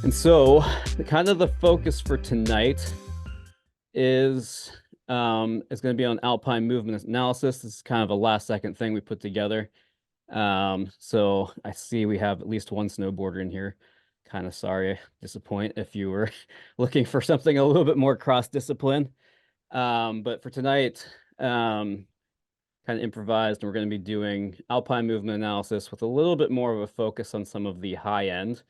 And so the focus for tonight is going to be on Alpine movement analysis. This is kind of a last second thing we put together. So I see we have at least one snowboarder in here. Kind of sorry, disappoint if you were looking for something a little bit more cross-discipline. But for tonight, kind of improvised, and we're going to be doing Alpine movement analysis with a little bit more of a focus on some of the high end.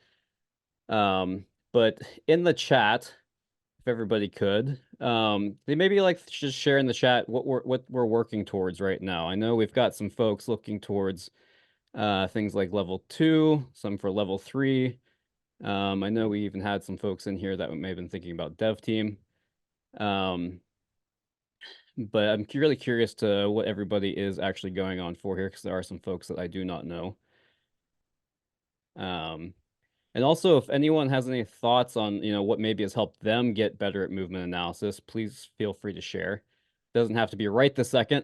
But in the chat, if everybody could, they maybe like just share in the chat what we're working towards right now. I know we've got some folks looking towards things like level 2, some for level 3. I know we even had some folks in here that may have been thinking about dev team. But I'm really curious to what everybody is actually going on for here, because there are some folks that I do not know. And also, if anyone has any thoughts on, what maybe has helped them get better at movement analysis, please feel free to share. It doesn't have to be right this second.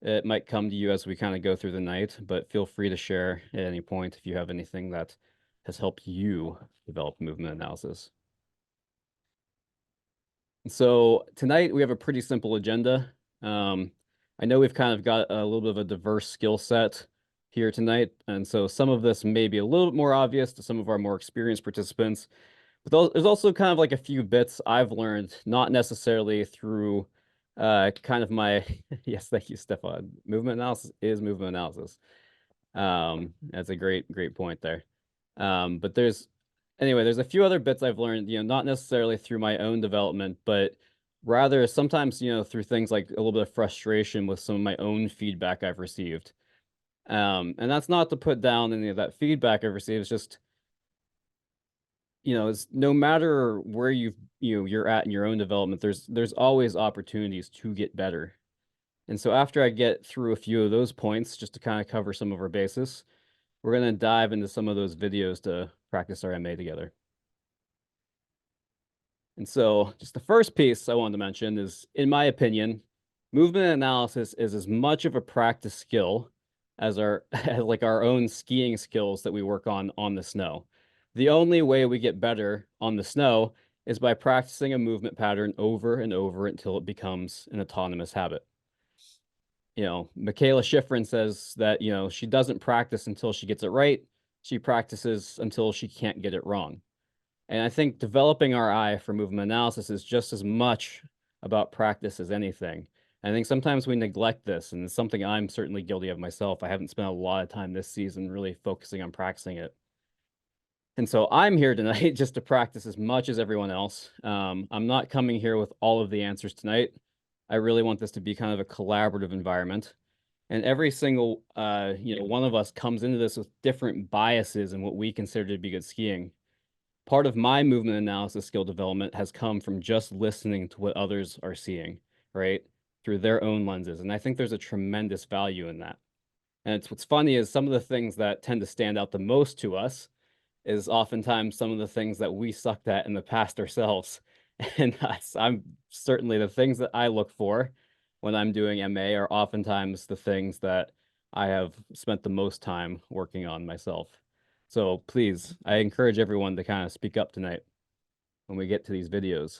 It might come to you as we kind of go through the night, but feel free to share at any point if you have anything that has helped you develop movement analysis. So tonight we have a pretty simple agenda. I know we've kind of got a little bit of a diverse skill set here tonight, and so some of this may be a little bit more obvious to some of our more experienced participants, but there's also kind of like a few bits I've learned, not necessarily through kind of my yes, thank you, Stefan. Movement analysis is movement analysis. That's a great point there. But there's a few other bits I've learned, not necessarily through my own development, but rather sometimes, through things like a little bit of frustration with some of my own feedback I've received. And that's not to put down any of that feedback I've received. It's just, it's no matter where you're at in your own development, there's always opportunities to get better. And so after I get through a few of those points, just to kind of cover some of our bases, we're going to dive into some of those videos to practice our MA together. And so just the first piece I wanted to mention is, in my opinion, movement analysis is as much of a practice skill as our like our own skiing skills that we work on the snow. The only way we get better on the snow is by practicing a movement pattern over and over until it becomes an autonomous habit. Michaela Schifrin says that, she doesn't practice until she gets it right. She practices until she can't get it wrong. And I think developing our eye for movement analysis is just as much about practice as anything. I think sometimes we neglect this, and it's something I'm certainly guilty of myself. I haven't spent a lot of time this season really focusing on practicing it. And so I'm here tonight just to practice as much as everyone else. I'm not coming here with all of the answers tonight. I really want this to be kind of a collaborative environment. And every single, one of us comes into this with different biases and what we consider to be good skiing. Part of my movement analysis skill development has come from just listening to what others are seeing, right? Through their own lenses. And I think there's a tremendous value in that. And what's funny is some of the things that tend to stand out the most to us is oftentimes some of the things that we sucked at in the past ourselves. And I'm certainly the things that I look for when I'm doing MA are oftentimes the things that I have spent the most time working on myself. So please, I encourage everyone to kind of speak up tonight when we get to these videos.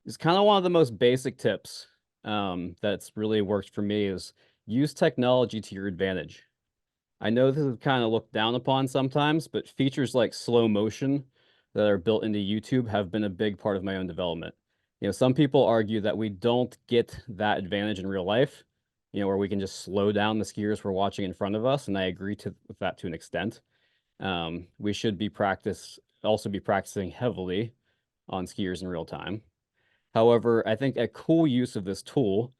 It's kind of one of the most basic tips that's really worked for me is use technology to your advantage. I know this is kind of looked down upon sometimes, but features like slow motion that are built into YouTube have been a big part of my own development. Some people argue that we don't get that advantage in real life, where we can just slow down the skiers we're watching in front of us, and I agree with that to an extent. We should also be practicing heavily on skiers in real time. However, I think a cool use of this tool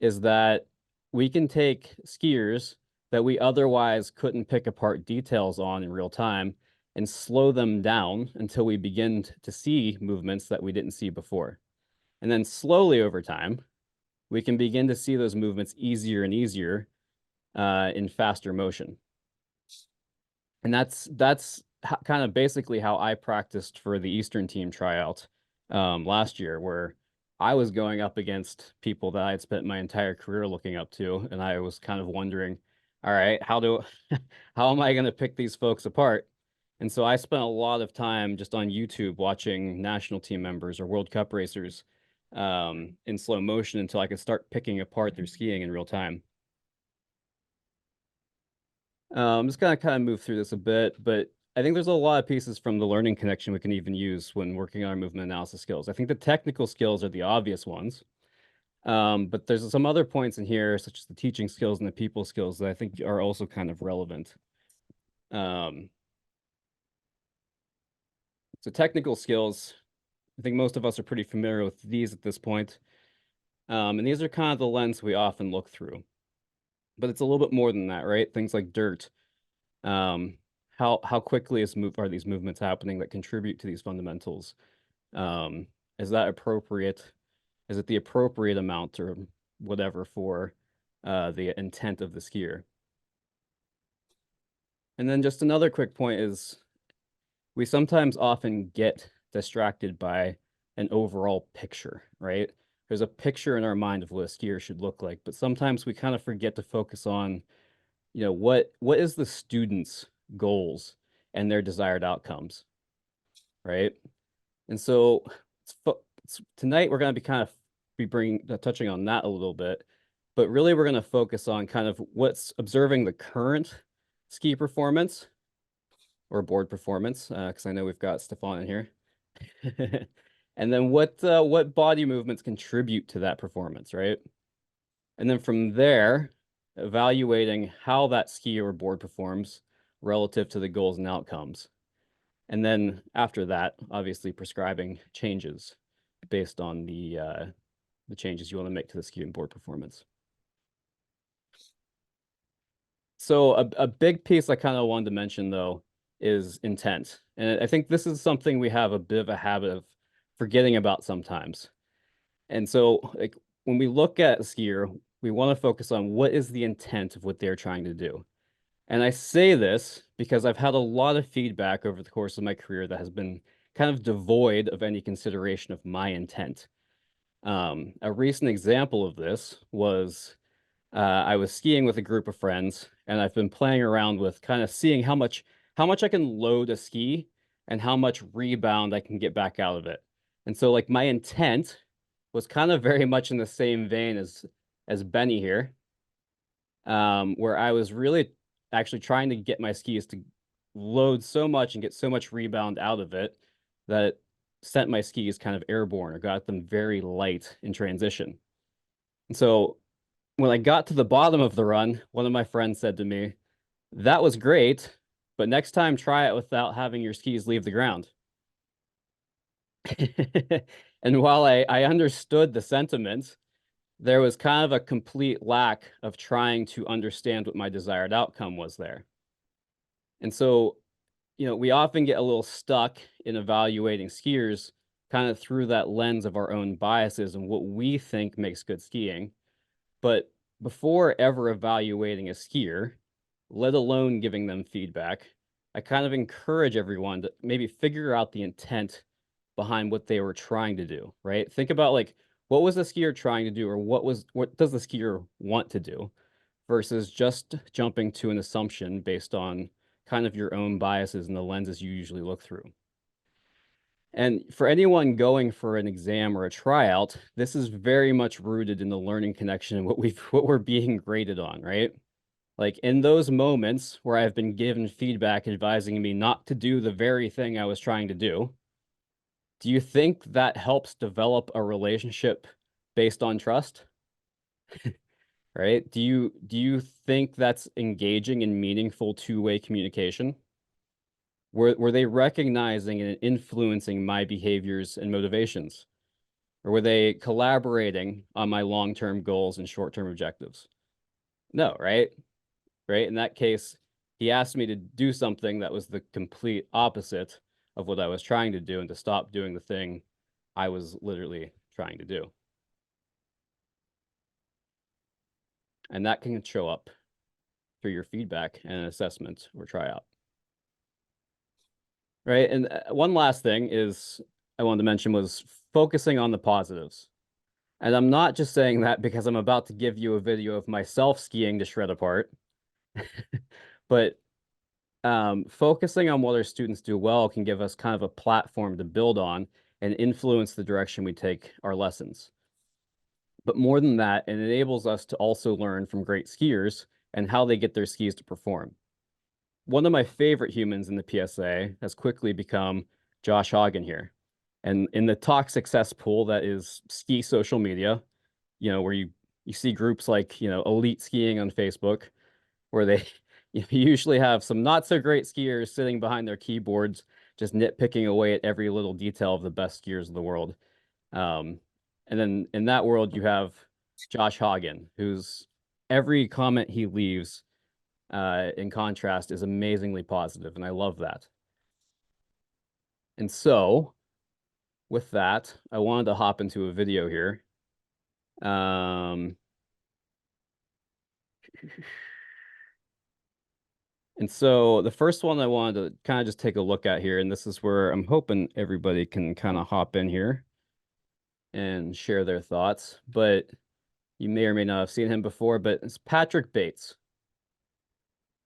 is that we can take skiers that we otherwise couldn't pick apart details on in real time and slow them down until we begin to see movements that we didn't see before. And then slowly over time, we can begin to see those movements easier and easier in faster motion. And that's kind of basically how I practiced for the Eastern team tryout last year, where I was going up against people that I had spent my entire career looking up to, and I was kind of wondering, all right, how am I going to pick these folks apart? And so I spent a lot of time just on YouTube watching national team members or World Cup racers in slow motion until I could start picking apart their skiing in real time. I'm just gonna kind of move through this a bit, but I think there's a lot of pieces from the learning connection we can even use when working on our movement analysis skills. I think the technical skills are the obvious ones. But there's some other points in here, such as the teaching skills and the people skills, that I think are also kind of relevant. So technical skills, I think most of us are pretty familiar with these at this point. And these are kind of the lens we often look through. But it's a little bit more than that, right? Things like dirt. How quickly are these movements happening that contribute to these fundamentals? Is that appropriate? Is it the appropriate amount or whatever for the intent of the skier? And then just another quick point is we sometimes often get distracted by an overall picture, right? There's a picture in our mind of what a skier should look like, but sometimes we kind of forget to focus on, what is the student's goals and their desired outcomes, right? And so tonight we're going to be kind of touching on that a little bit, but really we're going to focus on kind of what's observing the current ski performance or board performance, because I know we've got Stefan in here. And then what body movements contribute to that performance, right? And then from there, evaluating how that ski or board performs relative to the goals and outcomes. And then after that, obviously prescribing changes based on the changes you want to make to the ski and board performance. So a big piece I kind of wanted to mention, though, is intent. And I think this is something we have a bit of a habit of forgetting about sometimes. And so, like, when we look at a skier, we want to focus on what is the intent of what they're trying to do. And I say this because I've had a lot of feedback over the course of my career that has been kind of devoid of any consideration of my intent. A recent example of this was I was skiing with a group of friends, and I've been playing around with kind of seeing how much I can load a ski and how much rebound I can get back out of it. And so, like, my intent was kind of very much in the same vein as Benny here, where I was really actually trying to get my skis to load so much and get so much rebound out of it that it sent my skis kind of airborne or got them very light in transition. And so when I got to the bottom of the run, one of my friends said to me, "That was great, but next time try it without having your skis leave the ground." And while I understood the sentiment, there was kind of a complete lack of trying to understand what my desired outcome was there. And so, we often get a little stuck in evaluating skiers kind of through that lens of our own biases and what we think makes good skiing. But before ever evaluating a skier, let alone giving them feedback, I kind of encourage everyone to maybe figure out the intent behind what they were trying to do, right? Think about, like, what was the skier trying to do, or what does the skier want to do, versus just jumping to an assumption based on kind of your own biases and the lenses you usually look through. And for anyone going for an exam or a tryout, this is very much rooted in the learning connection and what we're being graded on, right? Like, in those moments where I've been given feedback advising me not to do the very thing I was trying to do you think that helps develop a relationship based on trust? Right? Do you think that's engaging in meaningful two-way communication? Were they recognizing and influencing my behaviors and motivations? Or were they collaborating on my long-term goals and short-term objectives? No, right? Right? In that case, he asked me to do something that was the complete opposite of what I was trying to do, and to stop doing the thing I was literally trying to do. And that can show up through your feedback and an assessment or tryout. Right? And one last thing I wanted to mention was focusing on the positives. And I'm not just saying that because I'm about to give you a video of myself skiing to shred apart, but Focusing on what our students do well can give us kind of a platform to build on and influence the direction we take our lessons. But more than that, it enables us to also learn from great skiers and how they get their skis to perform. One of my favorite humans in the PSA has quickly become Josh Hagen here. And in the toxic cesspool that is ski social media, where you see groups like, Elite Skiing on Facebook, where they usually have some not so great skiers sitting behind their keyboards, just nitpicking away at every little detail of the best skiers in the world. Um, and then in that world, you have Josh Hagen, whose every comment he leaves, in contrast, is amazingly positive, and I love that. And so, with that, I wanted to hop into a video here. And so the first one I wanted to kind of just take a look at here, and this is where I'm hoping everybody can kind of hop in here and share their thoughts. But you may or may not have seen him before, but it's Patrick Bates.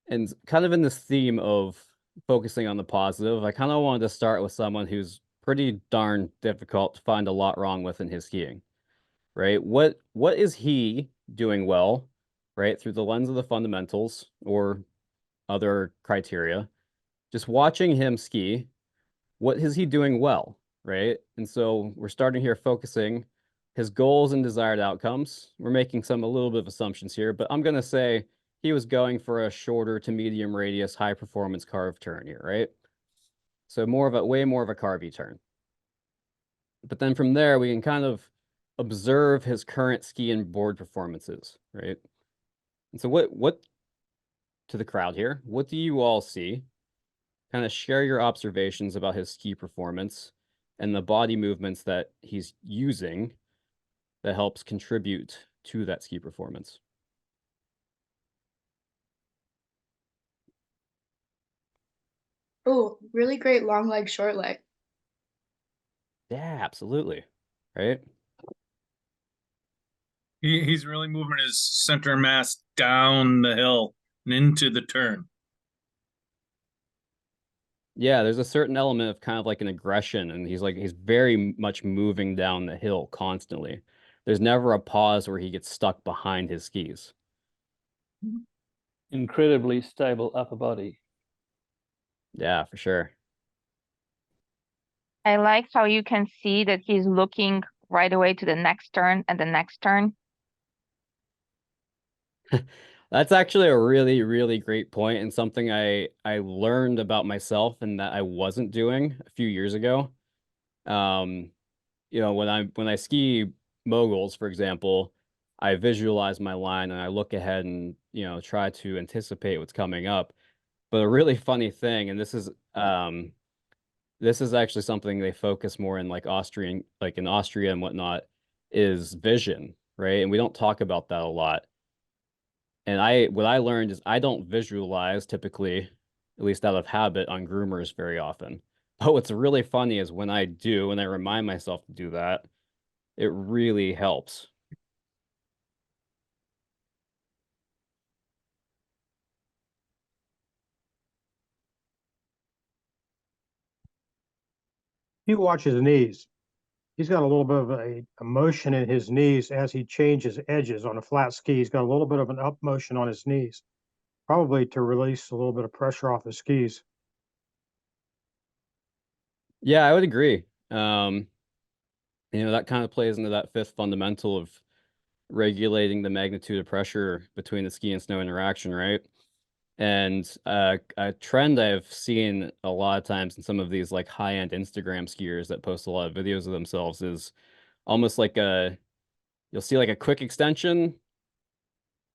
And kind of in this theme of focusing on the positive, I kind of wanted to start with someone who's pretty darn difficult to find a lot wrong with in his skiing, right? What is he doing well, right? Through the lens of the fundamentals or other criteria. Just watching him ski, what is he doing well, right? And so we're starting here focusing his goals and desired outcomes. We're making a little bit of assumptions here, but I'm going to say he was going for a shorter to medium radius, high performance carve turn here, right? So way more of a carvy turn. But then from there, we can kind of observe his current ski and board performances, right? And so what to the crowd here, what do you all see? Kind of share your observations about his ski performance and the body movements that he's using that helps contribute to that ski performance. Oh, really great long leg, short leg. Yeah, absolutely. Right? He's really moving his center mass down the hill and into the turn. Yeah, there's a certain element of kind of like an aggression, and he's very much moving down the hill constantly. There's never a pause where he gets stuck behind his skis. Incredibly stable upper body. Yeah, for sure. I like how you can see that he's looking right away to the next turn and the next turn. That's actually a really, really great point and something I learned about myself and that I wasn't doing a few years ago. Um, when I ski moguls, for example, I visualize my line and I look ahead and, try to anticipate what's coming up. But a really funny thing, and this is actually something they focus more in like in Austria and whatnot, is vision, right? And we don't talk about that a lot. And what I learned is I don't visualize typically, at least out of habit, on groomers very often. But what's really funny is when I do, and I remind myself to do that, it really helps. You watch his knees. He's got a little bit of a motion in his knees as he changes edges on a flat ski. He's got a little bit of an up motion on his knees, probably to release a little bit of pressure off the skis. Yeah, I would agree. That kind of plays into that fifth fundamental of regulating the magnitude of pressure between the ski and snow interaction, right? And a trend I've seen a lot of times in some of these like high-end Instagram skiers that post a lot of videos of themselves is almost like you'll see like a quick extension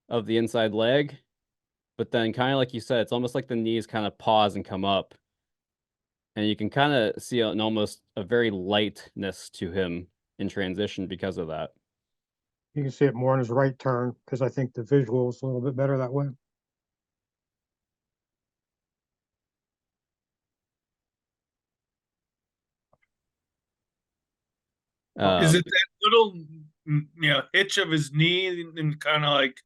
of the inside leg, but then kind of like you said, it's almost like the knees kind of pause and come up. And you can kind of see an almost a very lightness to him in transition because of that. You can see it more in his right turn because I think the visual is a little bit better that way. Is Um, it that little, hitch of his knee and kind of like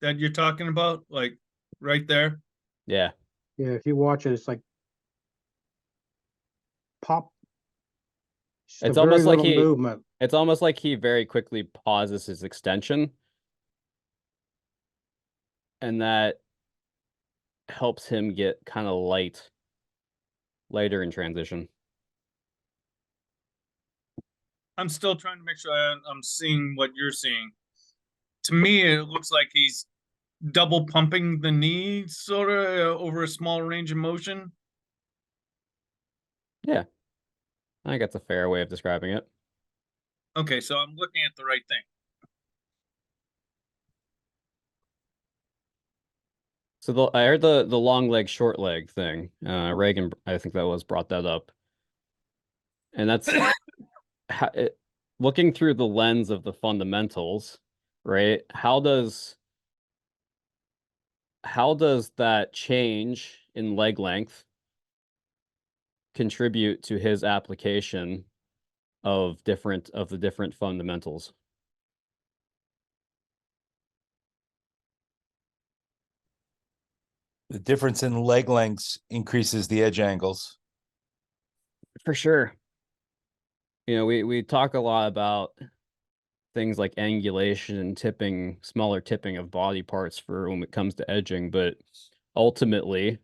that you're talking about, like right there? yeah. Yeah, if you watch it, it's like pop. Just a It's very almost like little movement. it's almost like he very quickly pauses his extension, and that helps him get kind of lighter in transition. I'm still trying to make sure I'm seeing what you're seeing. To me, it looks like he's double pumping the knee sort of over a small range of motion. Yeah, I think that's a fair way of describing it. Okay, so I'm looking at the right thing. So I heard the long leg, short leg thing. Reagan, I think that was brought that up, and that's looking through the lens of the fundamentals, right? How does that change in leg length contribute to his application of the different fundamentals? The difference in leg lengths increases the edge angles. For sure. You know, we talk a lot about things like angulation and tipping, smaller tipping of body parts for when it comes to edging, but ultimately,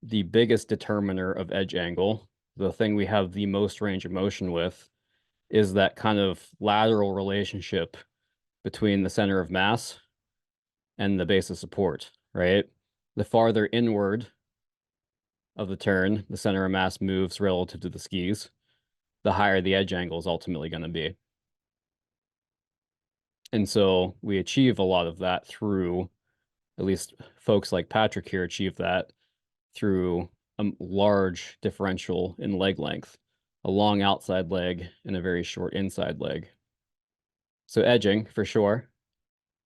the biggest determiner of edge angle, the thing we have the most range of motion with, is that kind of lateral relationship between the center of mass and the base of support, right? The farther inward of the turn the center of mass moves relative to the skis, the higher the edge angle is ultimately going to be. And so we achieve a lot of that through, at least folks like Patrick here achieve that through a large differential in leg length, a long outside leg and a very short inside leg. So edging, for sure.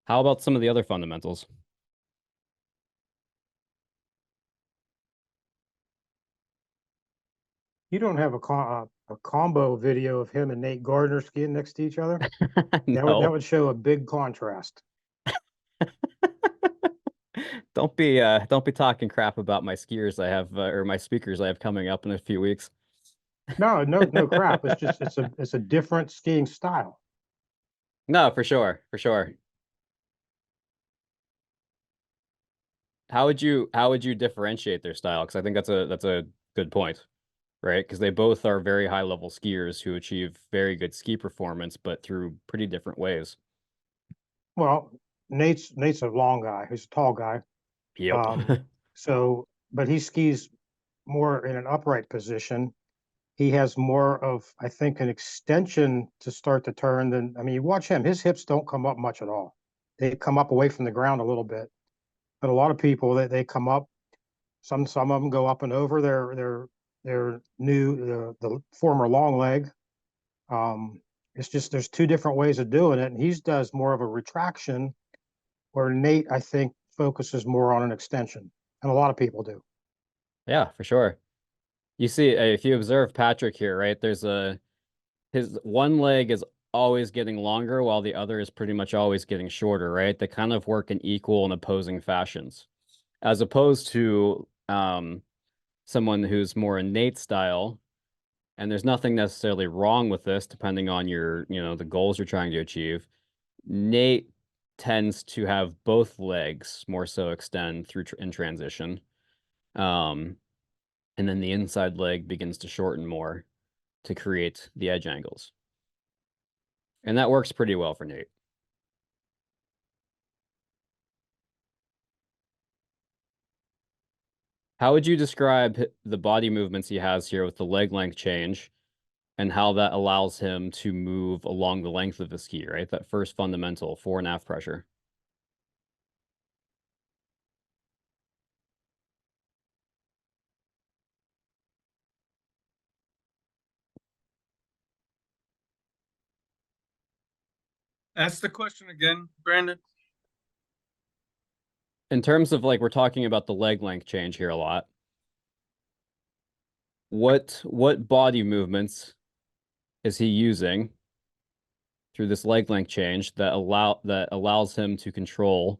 How about some of the other fundamentals? You don't have a combo video of him and Nate Gardner skiing next to each other? That No. would show a big contrast. Don't be talking crap about my skiers I have or my speakers I have coming up in a few weeks. No crap. It's just it's a different skiing style. No, for sure, for sure. How would you differentiate their style? Because I think that's a good point, right? Because they both are very high level skiers who achieve very good ski performance, but through pretty different ways. Well, Nate's a long guy. He's a tall guy. Yep. But he skis more in an upright position. He has more of, I think, an extension to start the turn than, I mean, you watch him, his hips don't come up much at all. They come up away from the ground a little bit. But a lot of people, they come up, some of them go up and over their the former long leg. It's just there's two different ways of doing it, and he does more of a retraction, where Nate, I think, focuses more on an extension, and a lot of people do. Yeah, for sure. You see, if you observe Patrick here, right, his one leg is always getting longer while the other is pretty much always getting shorter, right? They kind of work in equal and opposing fashions, as opposed to someone who's more innate style. And there's nothing necessarily wrong with this, depending on the goals you're trying to achieve. Nate tends to have both legs more so extend through in transition. And then the inside leg begins to shorten more to create the edge angles. And that works pretty well for Nate. How would you describe the body movements he has here with the leg length change and how that allows him to move along the length of the ski, right? That first fundamental, fore and aft pressure. Ask the question again, Brandon. In terms of we're talking about the leg length change here a lot. What body movements is he using through this leg length change that allows him to control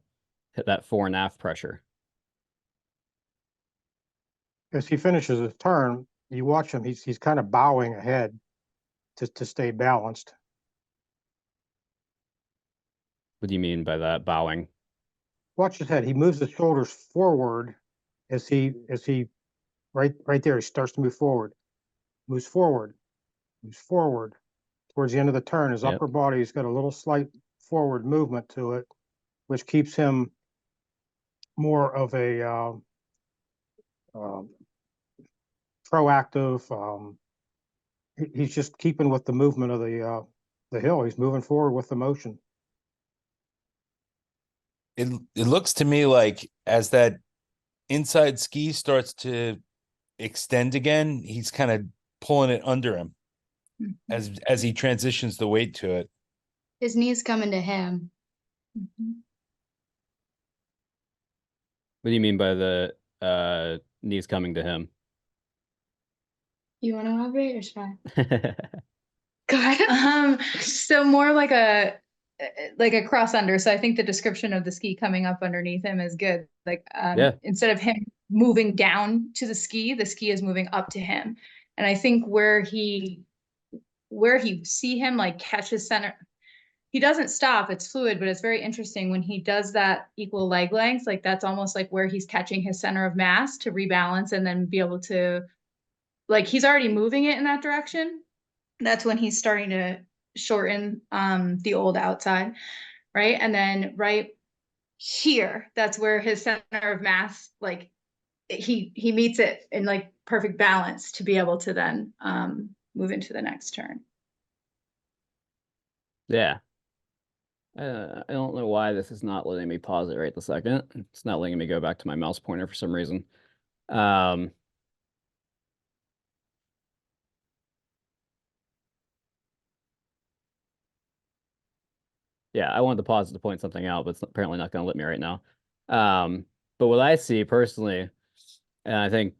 that fore and aft pressure? As he finishes his turn, you watch him, he's kind of bowing ahead to stay balanced. What do you mean by that, bowing? Watch his head. He moves his shoulders forward as he right there, he starts to move forward. Moves forward. Moves forward. Towards the end of the turn, his Yep. upper body's got a little slight forward movement to it, which keeps him more of a proactive. He's just keeping with the movement of the hill. He's moving forward with the motion. It looks to me like as that inside ski starts to extend again, he's kind of pulling it under him as he transitions the weight to it. His knees coming to him. Mhm. What do you mean by the knees coming to him? You want to elaborate or should I? Go ahead. So more like a cross under. So I think the description of the ski coming up underneath him is good. Like Yeah. instead of him moving down to the ski is moving up to him. And I think where you see him like catch his center, he doesn't stop, it's fluid, but it's very interesting when he does that equal leg length, like that's almost like where he's catching his center of mass to rebalance and then be able to, like he's already moving it in that direction. That's when he's starting to shorten the old outside, right? And then right here, that's where his center of mass, like he meets it in like perfect balance to be able to then move into the next turn. Yeah. I don't know why this is not letting me pause it right the second. It's not letting me go back to my mouse pointer for some reason. Yeah, I wanted to pause it to point something out, but it's apparently not going to let me right now. But what I see personally, and I think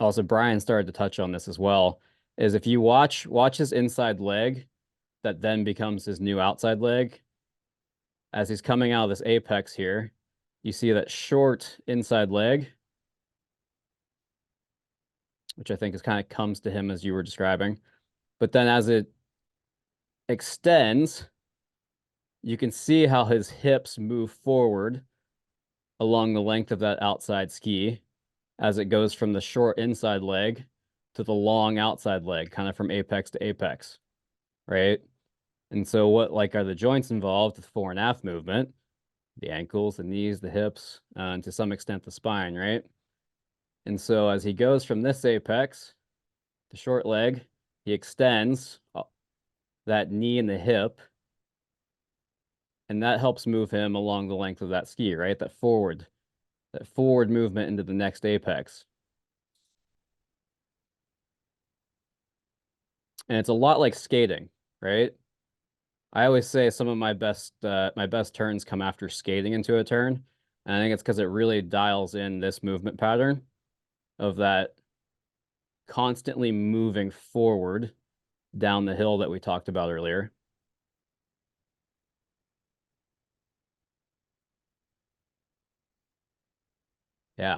also Brian started to touch on this as well, is if you watch his inside leg that then becomes his new outside leg, as he's coming out of this apex here, you see that short inside leg, which I think is kind of comes to him as you were describing. But then as it extends, you can see how his hips move forward along the length of that outside ski as it goes from the short inside leg to the long outside leg, kind of from apex to apex, right? And so what like are the joints involved with fore and aft movement? The ankles, the knees, the hips, and to some extent the spine, right? And so as he goes from this apex, the short leg, he extends that knee and the hip, and that helps move him along the length of that ski, right? That forward movement into the next apex. And it's a lot like skating, right? I always say some of my best turns come after skating into a turn. And I think it's because it really dials in this movement pattern of that constantly moving forward down the hill that we talked about earlier. Yeah.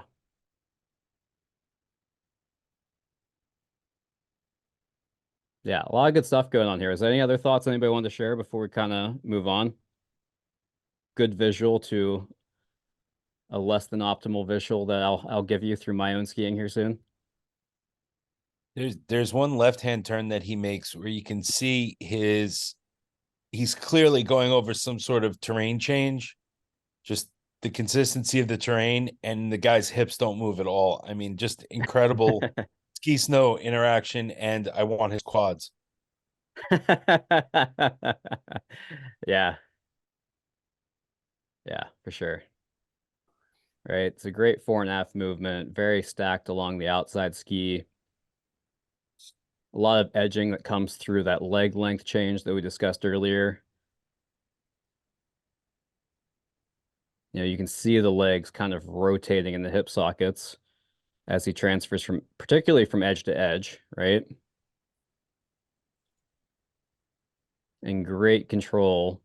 Yeah, a lot of good stuff going on here. Is there any other thoughts anybody wanted to share before we kind of move on? Good visual to a less than optimal visual that I'll give you through my own skiing here soon. There's one left-hand turn that he makes where you can see he's clearly going over some sort of terrain change, just the consistency of the terrain, and the guy's hips don't move at all. I mean, just incredible ski snow interaction, and I want his quads. Yeah. Yeah, for sure. Right. It's a great fore and aft movement, very stacked along the outside ski. A lot of edging that comes through that leg length change that we discussed earlier. You know, you can see the legs kind of rotating in the hip sockets as he transfers particularly from edge to edge, right? And great control.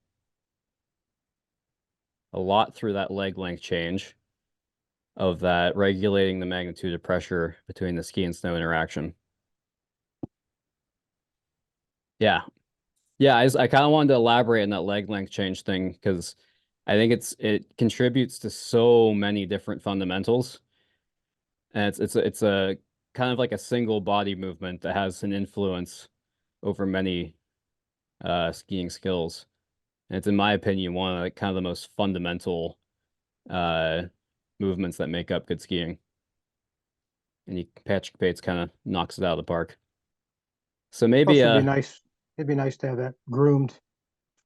A lot through that leg length change of that regulating the magnitude of pressure between the ski and snow interaction. Yeah. Yeah, I kind of wanted to elaborate on that leg length change thing because I think it contributes to so many different fundamentals. And it's a kind of like a single body movement that has an influence over many skiing skills. And it's, in my opinion, one of kind of the most fundamental movements that make up good skiing. And Patrick Bates kind of knocks it out of the park. So maybe Plus, it'd be nice to have that groomed,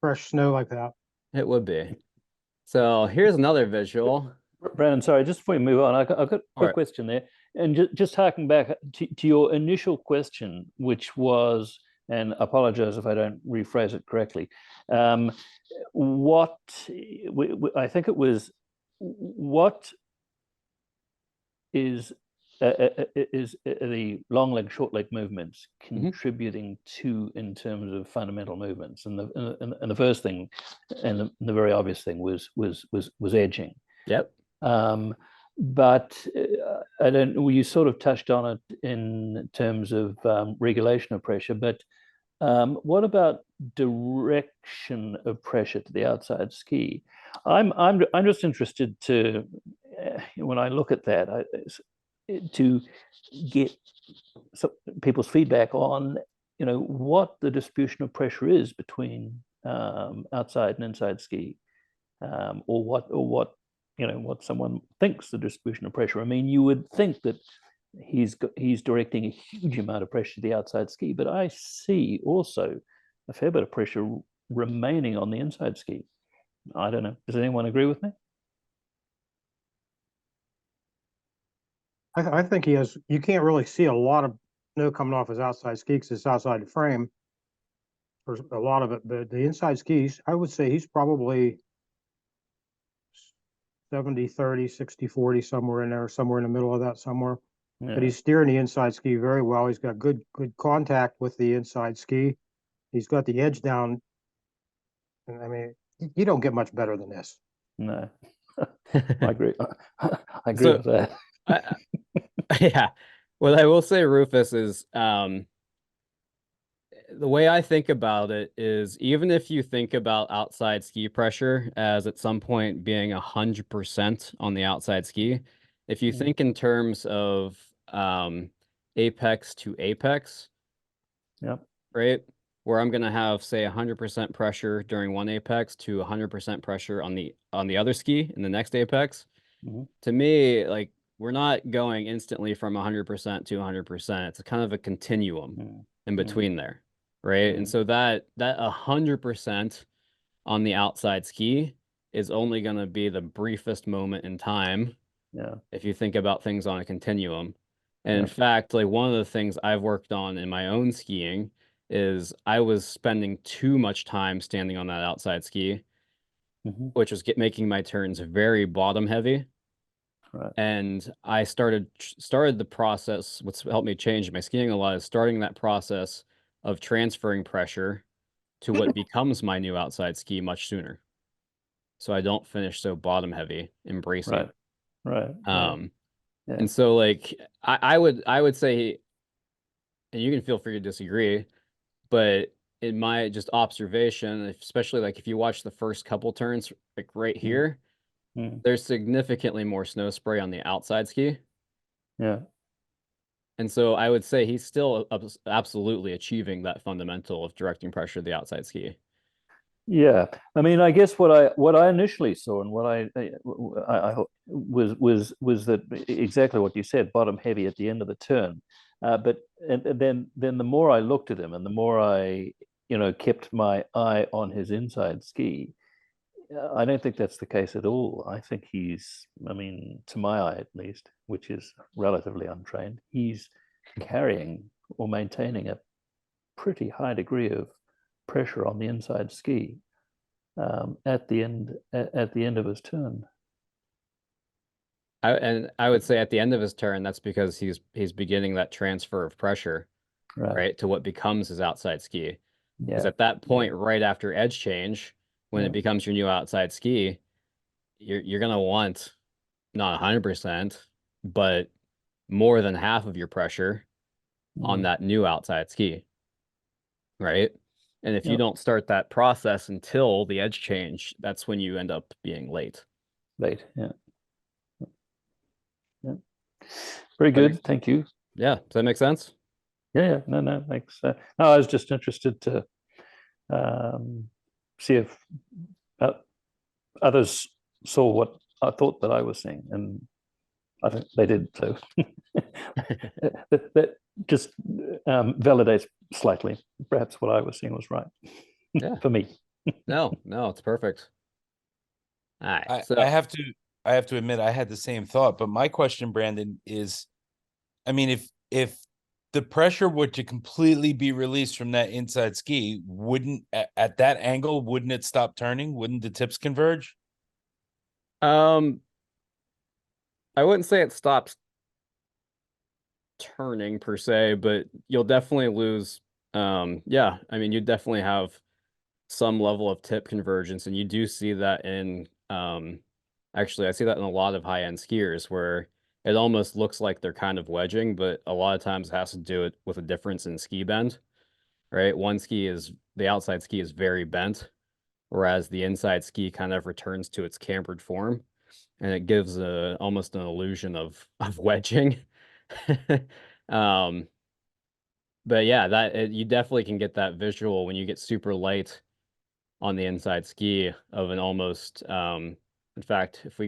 fresh snow like that. it would be. So here's another visual. Brandon, sorry, just before we move on, I've got a quick Alright. question there. And just harking back to your initial question, which was, and apologize if I don't rephrase it correctly, what I think it was, what is the long leg, short leg movements contributing to in terms of fundamental movements? And the first thing, and the very obvious thing was edging. Yep. But I don't. Well, you sort of touched on it in terms of regulation of pressure. But what about direction of pressure to the outside ski? I'm just interested to, when I look at that, to get people's feedback on, what the distribution of pressure is between outside and inside ski, or what someone thinks the distribution of pressure. I mean, you would think that he's directing a huge amount of pressure to the outside ski, but I see also a fair bit of pressure remaining on the inside ski. I don't know. Does anyone agree with me? I think he has. You can't really see a lot of snow coming off his outside ski because it's outside the frame. There's a lot of it, but the inside skis, I would say he's probably 70-30, 60-40, somewhere in there, somewhere in the middle of that somewhere. Yeah. But he's steering the inside ski very well. He's got good contact with the inside ski. He's got the edge down. And I mean, you don't get much better than this. No, I agree. I agree So, with that. Yeah. What I will say, Rufus, is the way I think about it is, even if you think about outside ski pressure as at some point being 100% on the outside ski, if you think in terms of apex to apex, Yep. right? Where I'm gonna have, say, 100% pressure during one apex to 100% pressure on the other ski in the next apex. To me, like, we're not going instantly from 100% to 100%. It's kind of a continuum in between there, right? And so that 100% on the outside ski is only going to be the briefest moment in time. Yeah. If you think about things on a continuum. And in fact, like, one of the things I've worked on in my own skiing is I was spending too much time standing on that outside ski, which was making my turns very bottom heavy. Right. And I started the process. What's helped me change my skiing a lot is starting that process of transferring pressure to what becomes my new outside ski much sooner, so I don't finish so bottom heavy, embracing. Right. Yeah. And so, like, I would say, and you can feel free to disagree, but in my just observation, especially like if you watch the first couple turns, like right here, there's significantly more snow spray on the outside ski. Yeah. And so I would say he's still absolutely achieving that fundamental of directing pressure to the outside ski. Yeah, I mean, I guess what I initially saw and what I was that exactly what you said, bottom heavy at the end of the turn. But then the more I looked at him and the more I kept my eye on his inside ski, I don't think that's the case at all. I think he's, I mean, to my eye at least, which is relatively untrained, he's carrying or maintaining a pretty high degree of pressure on the inside ski at the end of his turn. I would say at the end of his turn, that's because he's beginning that transfer of pressure, right, to what becomes his outside ski. Because at that point, right after edge change, when it becomes your new outside ski, you're gonna want not 100%, but more than half of your pressure on that new outside ski, right? And if you Yep. don't start that process until the edge change, that's when you end up being late. Late, yeah. Yeah. Very That makes- good, thank you. Yeah, does that make sense? Yeah, no, thanks. No, I was just interested to see if others saw what I thought that I was seeing, and I think they did. So that just validates slightly. Perhaps what I was seeing was right. Yeah. For me. No, it's perfect. All right, I so have to admit I had the same thought, but my question, Brandon, is, I mean, if the pressure were to completely be released from that inside ski, wouldn't at that angle, wouldn't it stop turning? Wouldn't the tips converge? I wouldn't say it stops turning per se, but you'll definitely lose. Yeah, I mean, you definitely have some level of tip convergence, and you do see that in actually I see that in a lot of high-end skiers where it almost looks like they're kind of wedging, but a lot of times it has to do it with a difference in ski bend, right? The outside ski is very bent, whereas the inside ski kind of returns to its cambered form, and it gives almost an illusion of wedging. um but yeah, you definitely can get that visual when you get super light on the inside ski of an almost in fact, if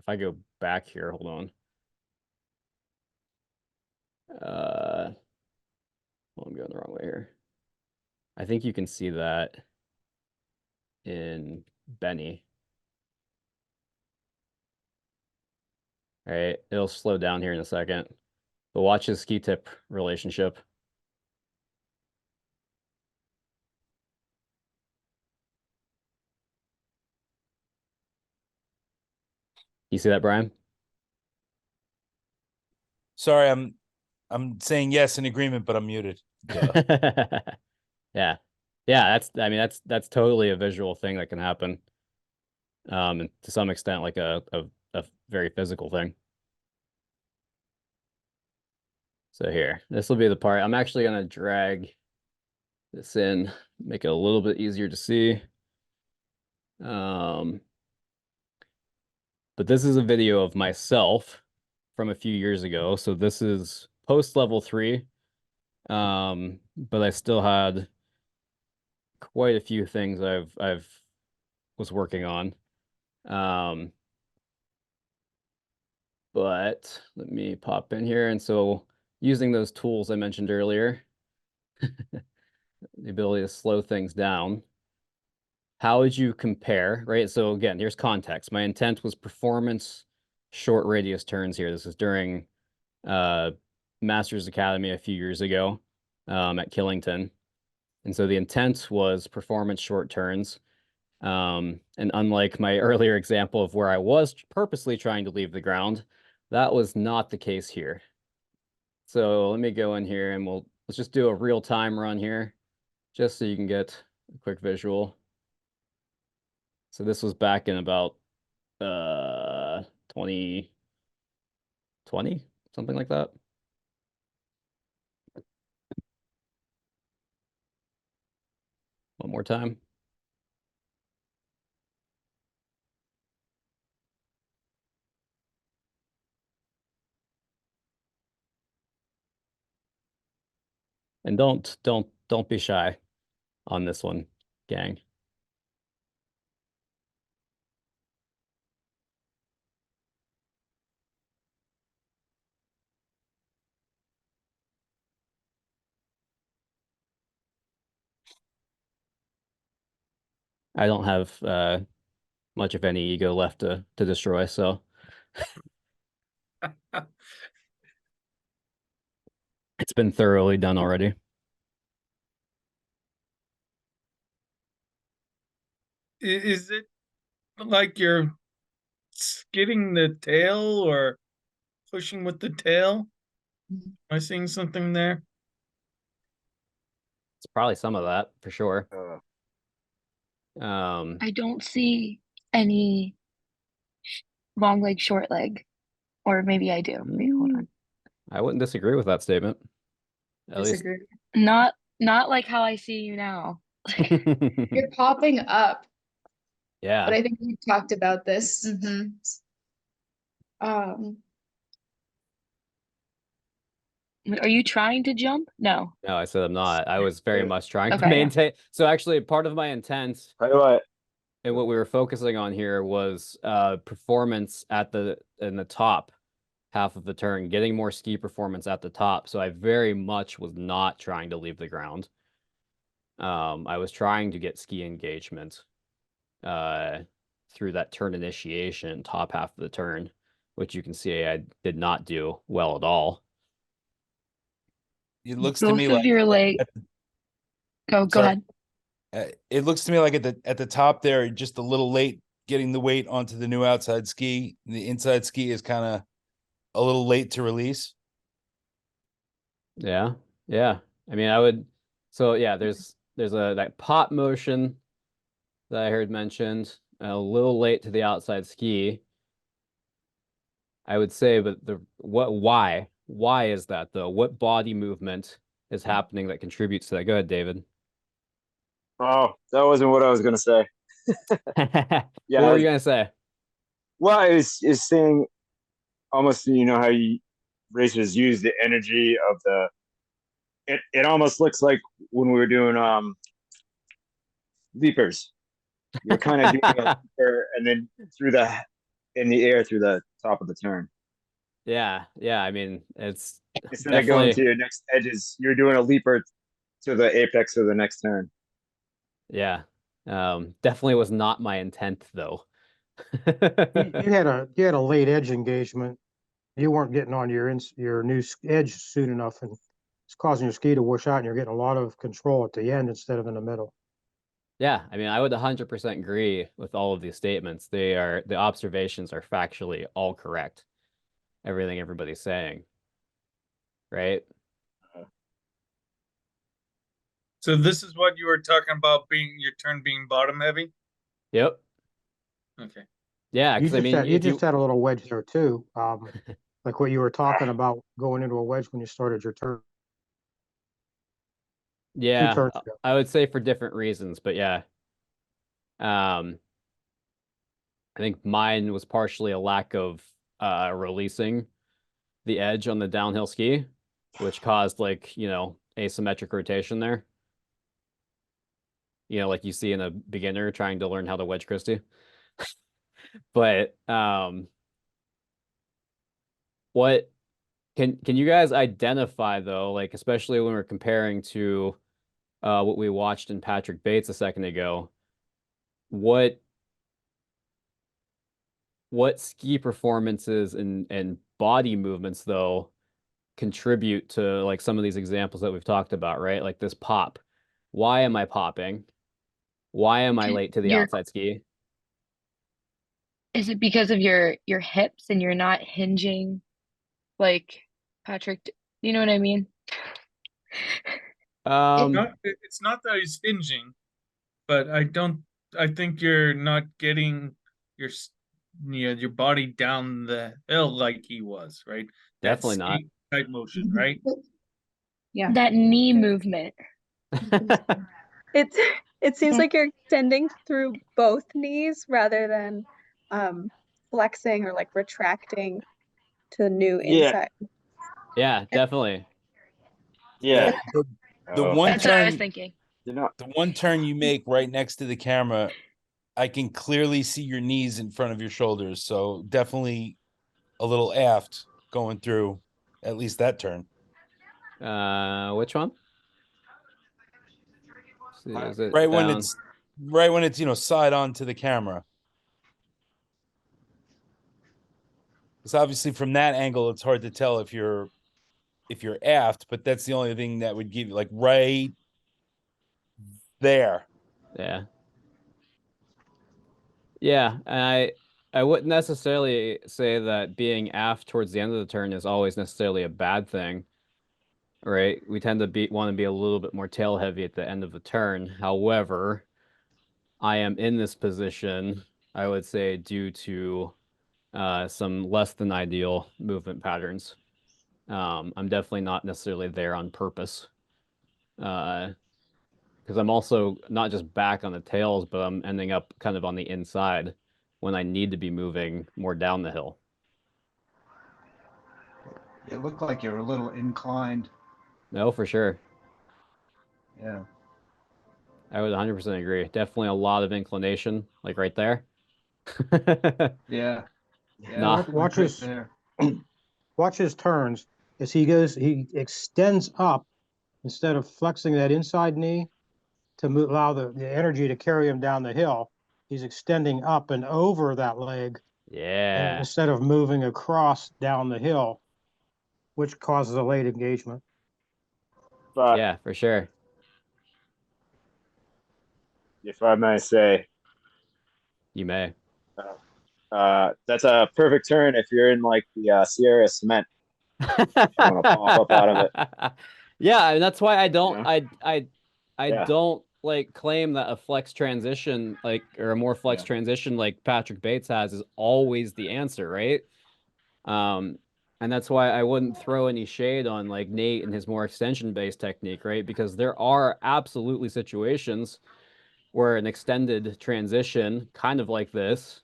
I go back here, hold on. Well, I'm going the wrong way here. I think you can see that in Benny. All right, it'll slow down here in a second. But watch his ski tip relationship. You see that, Brian? Sorry, I'm saying yes in agreement, but I'm muted. Duh. Yeah. Yeah, that's totally a visual thing that can happen. And to some extent like a very physical thing. So here, this will be the part. I'm actually gonna drag this in, make it a little bit easier to see. But this is a video of myself from a few years ago. So this is post level 3. But I still had quite a few things I've was working on. But let me pop in here. And so using those tools I mentioned earlier, the ability to slow things down, how would you compare, right? So again, here's context. My intent was performance short radius turns here. This is during Masters Academy a few years ago at Killington. And so the intent was performance short turns. And unlike my earlier example of where I was purposely trying to leave the ground, that was not the case here. So let me go in here and let's just do a real time run here, just so you can get a quick visual. So this was back in about 2020, something like that. One more time. And don't be shy on this one, gang. I don't have much of any ego left to destroy, so it's been thoroughly done already. Is it like you're skidding the tail or pushing with the tail? Am I seeing something there? It's probably some of that for sure. I don't see any long leg, short leg. Or maybe I do. Wait, hold on. I wouldn't disagree with that statement. At least. Disagree. Not like how I see you now. You're popping up, but Yeah. I think we talked about this. Are you trying to jump? No. No, I said I'm not. I was very Yeah. much trying to Okay, yeah. maintain. So actually, part of my intent Tell you what, and what we were focusing on here was performance in the top half of the turn, getting more ski performance at the top. So I very much was not trying to leave the ground. I was trying to get ski engagement through that turn initiation, top half of the turn, which you can see I did not do well at all. It looks to Both me of like your leg. Go Sorry. ahead. It looks to me like at the top there, just a little late getting the weight onto the new outside ski. The inside ski is kind of a little late to release. Yeah. Yeah. I mean, I would, so yeah, there's that pop motion that I heard mentioned, a little late to the outside ski. I would say, but why is that though? What body movement is happening that contributes to that? Go ahead, David. oh, that wasn't what I was gonna say. What were you gonna say? Well, I was saying almost, you know how you racers use the energy of the. It almost looks like when we were doing leapers. You're kind of doing a leaper and then in the air through the top of the turn. Yeah, yeah. I mean, it's Instead of going to definitely, your next edges, you're doing a leaper to the apex of the next turn. yeah. Definitely was not my intent though. You had a late edge engagement. You weren't getting on your new edge soon enough, and it's causing your ski to wash out, and you're getting a lot of control at the end instead of in the middle. Yeah, I mean, I would 100% agree with all of these statements. The observations are factually all correct. Everything everybody's saying. Right? So this is what you were talking about being your turn being bottom heavy? Yep. Okay. Yeah, You because I just mean, had, you if just had a little wedge there too. Like what you were talking about going into a wedge when you started your turn. yeah, turns ago. I would say for different reasons, but yeah. I think mine was partially a lack of releasing the edge on the downhill ski, which caused like, asymmetric rotation there. Like you see in a beginner trying to learn how to wedge Christie. But what can you guys identify though, like especially when we're comparing to what we watched in Patrick Bates a second ago, what ski performances and body movements though contribute to like some of these examples that we've talked about, right? Like this pop. Why am I popping? Why am I late to the outside ski? Is it because of your hips and you're not hinging like Patrick? You know what I mean? It's not that he's hinging, but I think you're not getting your body down the hill like he was, right? Definitely not. Skate type motion, right? Yeah. That knee movement. It seems like you're extending through both knees rather than flexing or like retracting to the new Yeah. inside. Yeah, definitely. Yeah. The one That's what I was turn, thinking. You're the one turn you make right next to the camera, I can clearly see your knees in front of your shoulders. So definitely a little aft going through at least that turn. Which one? See, is it Right when down? it's side on to the camera. Because obviously from that angle, it's hard to tell if you're aft, but that's the only thing that would give you like right there. Yeah. Yeah, and I wouldn't necessarily say that being aft towards the end of the turn is always necessarily a bad thing, right? We tend to want to be a little bit more tail heavy at the end of the turn. However, I am in this position, I would say, due to some less than ideal movement patterns. I'm definitely not necessarily there on purpose. Because I'm also not just back on the tails, but I'm ending up kind of on the inside when I need to be moving more down the hill. It looked like you were a little inclined. No, for sure. Yeah. I would 100% agree. Definitely a lot of inclination, like right there. Yeah. Nah. Looked Watch right his there. watch his turns as he extends up instead of flexing that inside knee to allow the energy to carry him down the hill. He's extending up and over that leg Yeah. instead of moving across down the hill, which causes a late engagement. But Yeah, for sure. if I may say, You may. that's a perfect turn if you're in like the Sierra Cement. You want to pop up out of it. Yeah, and that's why I don't Yeah. I Yeah. don't like claim that a flex transition or a more flex Yeah. transition like Patrick Bates has is always the answer, right? And that's why I wouldn't throw any shade on like Nate and his more extension-based technique, right? Because there are absolutely situations where an extended transition, kind of like this,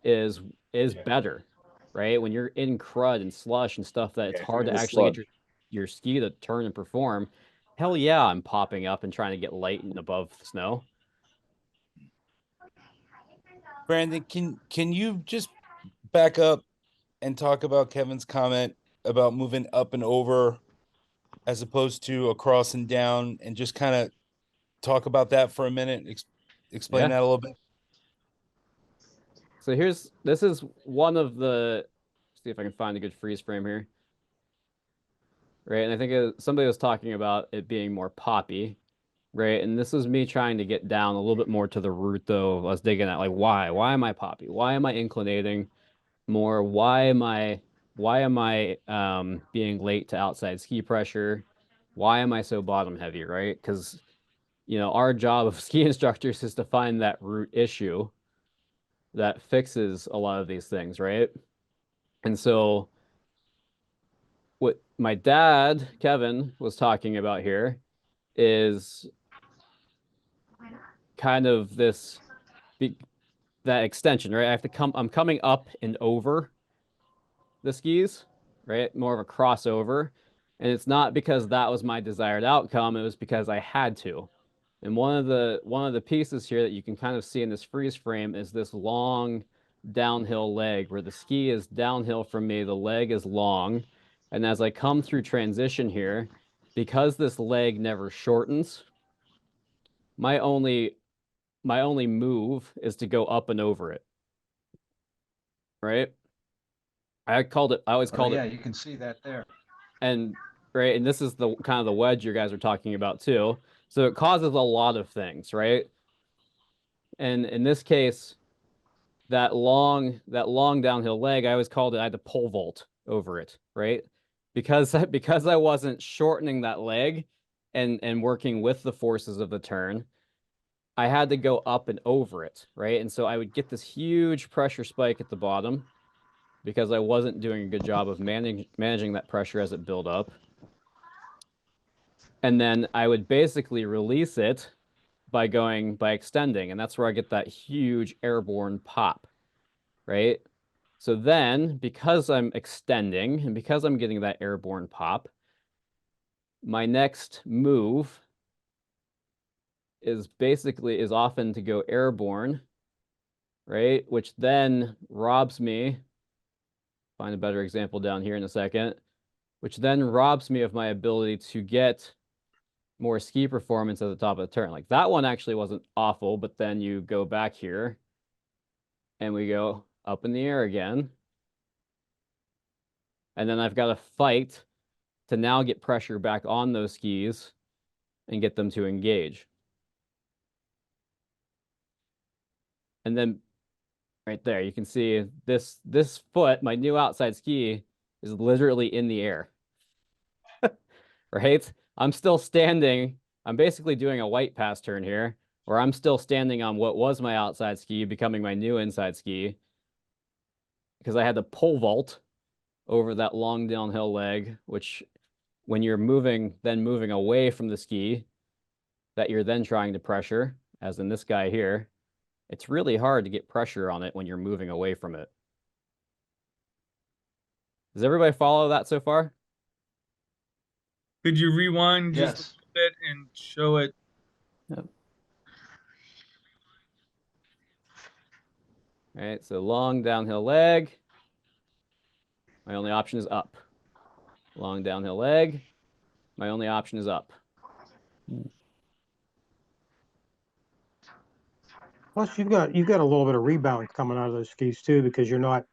is Yeah. better, right? When you're in crud and slush and stuff that it's Yeah, if you're hard in to the actually get sludge. your ski to turn and perform. Hell yeah, I'm popping up and trying to get light and above the snow. Brandon, can you just back up and talk about Kevin's comment about moving up and over as opposed to across and down, and just kind of talk about that for a minute? Explain Yeah. that a little bit. So this is one of the, see if I can find a good freeze frame here. Right, and I think somebody was talking about it being more poppy, right? And this is me trying to get down a little bit more to the root, though. I was digging at like why? Why am I poppy? Why am I inclinating more? Why am I being late to outside ski pressure? Why am I so bottom heavy, right? Because our job of ski instructors is to find that root issue that fixes a lot of these things, right? And so what my dad, Kevin, was talking about here is kind of that extension, right? I'm coming up and over the skis, right? More of a crossover. And it's not because that was my desired outcome, it was because I had to. And one of the pieces here that you can kind of see in this freeze frame is this long downhill leg where the ski is downhill from me, the leg is long. And as I come through transition here, because this leg never shortens, my only move is to go up and over it. Right? I always called Yeah, it, you can see that there. and right, and this is the kind of the wedge you guys are talking about too. So it causes a lot of things, right? And in this case, that long downhill leg, I always called it, I had to pole vault over it, right? Because I wasn't shortening that leg and working with the forces of the turn, I had to go up and over it, right? And so I would get this huge pressure spike at the bottom because I wasn't doing a good job of managing that pressure as it built up. And then I would basically release it by extending, and that's where I get that huge airborne pop, right? So then, because I'm extending and because I'm getting that airborne pop, my next move is often to go airborne, right? Which then robs me, find a better example down here in a second, which then robs me of my ability to get more ski performance at the top of the turn. Like that one actually wasn't awful, but then you go back here and we go up in the air again. And then I've got to fight to now get pressure back on those skis and get them to engage. And then right there, you can see this foot, my new outside ski, is literally in the air. Right? I'm still standing. I'm basically doing a white pass turn here, where I'm still standing on what was my outside ski, becoming my new inside ski. because I had to pole vault over that long downhill leg, which when you're moving away from the ski that you're then trying to pressure, as in this guy here, it's really hard to get pressure on it when you're moving away from it. Does everybody follow that so far? Could you rewind just Yes. a bit and show it? Yep. All right, so long downhill leg. My only option is up. Long downhill leg. My only option is up. Plus, you've got a little bit of rebound coming out of those skis too, because you're not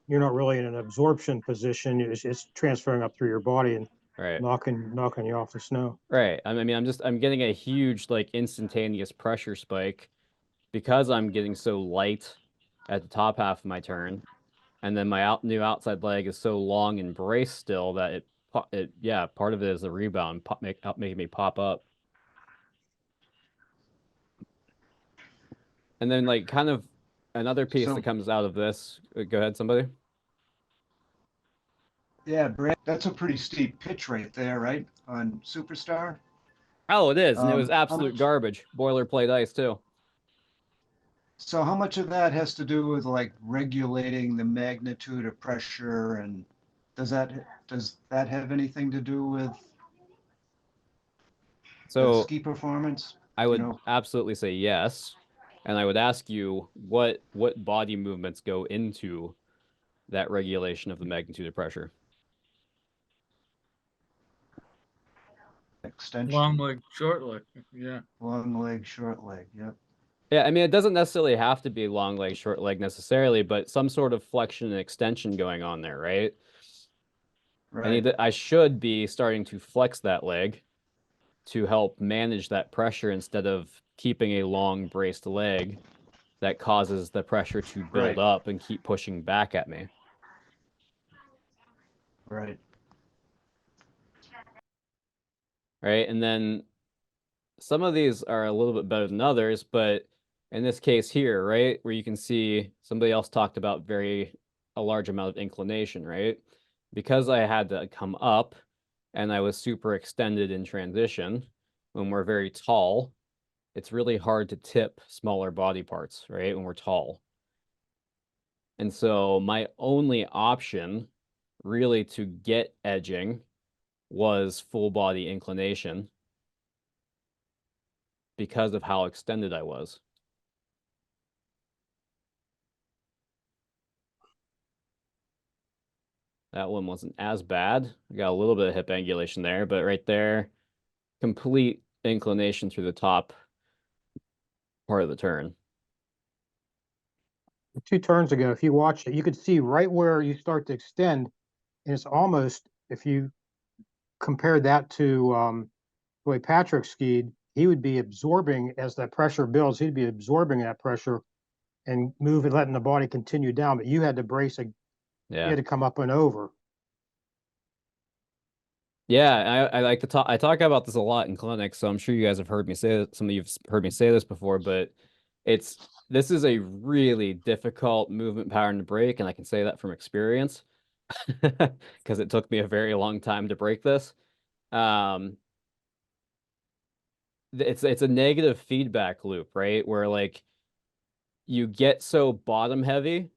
really in an absorption position. It's transferring up through your body and Right. knocking you off the snow. Right. I mean, I'm getting a huge like instantaneous pressure spike because I'm getting so light at the top half of my turn, and then my new outside leg is so long and braced still that yeah, part of it is the rebound making me pop up. And then like kind of another piece that comes out of this. Go ahead, somebody. Yeah, Brad, that's a pretty steep pitch right there, right? On Superstar. Oh, it is, and it was How absolute much- garbage. Boilerplate ice too. So how much of that has to do with like regulating the magnitude of pressure, and does that have anything to do with the So ski performance? I would know? absolutely say yes. And I would ask you what body movements go into that regulation of the magnitude of pressure. Extension. Long leg, short leg. Yeah. Long leg, short leg. Yep. Yeah, I mean, it doesn't necessarily have to be long leg, short leg necessarily, but some sort of flexion and extension going on there, right? Right. I should be starting to flex that leg to help manage that pressure instead of keeping a long braced leg that causes the pressure to build up and keep pushing back at me. Right. Right. And then some of these are a little bit better than others, but in this case here, right, where you can see somebody else talked about a large amount of inclination, right? Because I had to come up and I was super extended in transition when we're very tall, it's really hard to tip smaller body parts, right, when we're tall. And so my only option really to get edging was full body inclination because of how extended I was. That one wasn't as bad. I got a little bit of hip angulation there, but right there, complete inclination through the top part of the turn. 2 turns ago, if you watched it, you could see right where you start to extend, and it's almost, if you compare that to the way Patrick skied, he would be absorbing as that pressure builds. He'd be absorbing that pressure and moving, letting the body continue down. But you had to brace you had to come up and over. Yeah, I like to talk. I talk about this a lot in clinics, so I'm sure you guys have heard me say it. Some of you've heard me say this before, but this is a really difficult movement pattern to break, and I can say that from experience because it took me a very long time to break this. It's a negative feedback loop, right? Where like you get so bottom heavy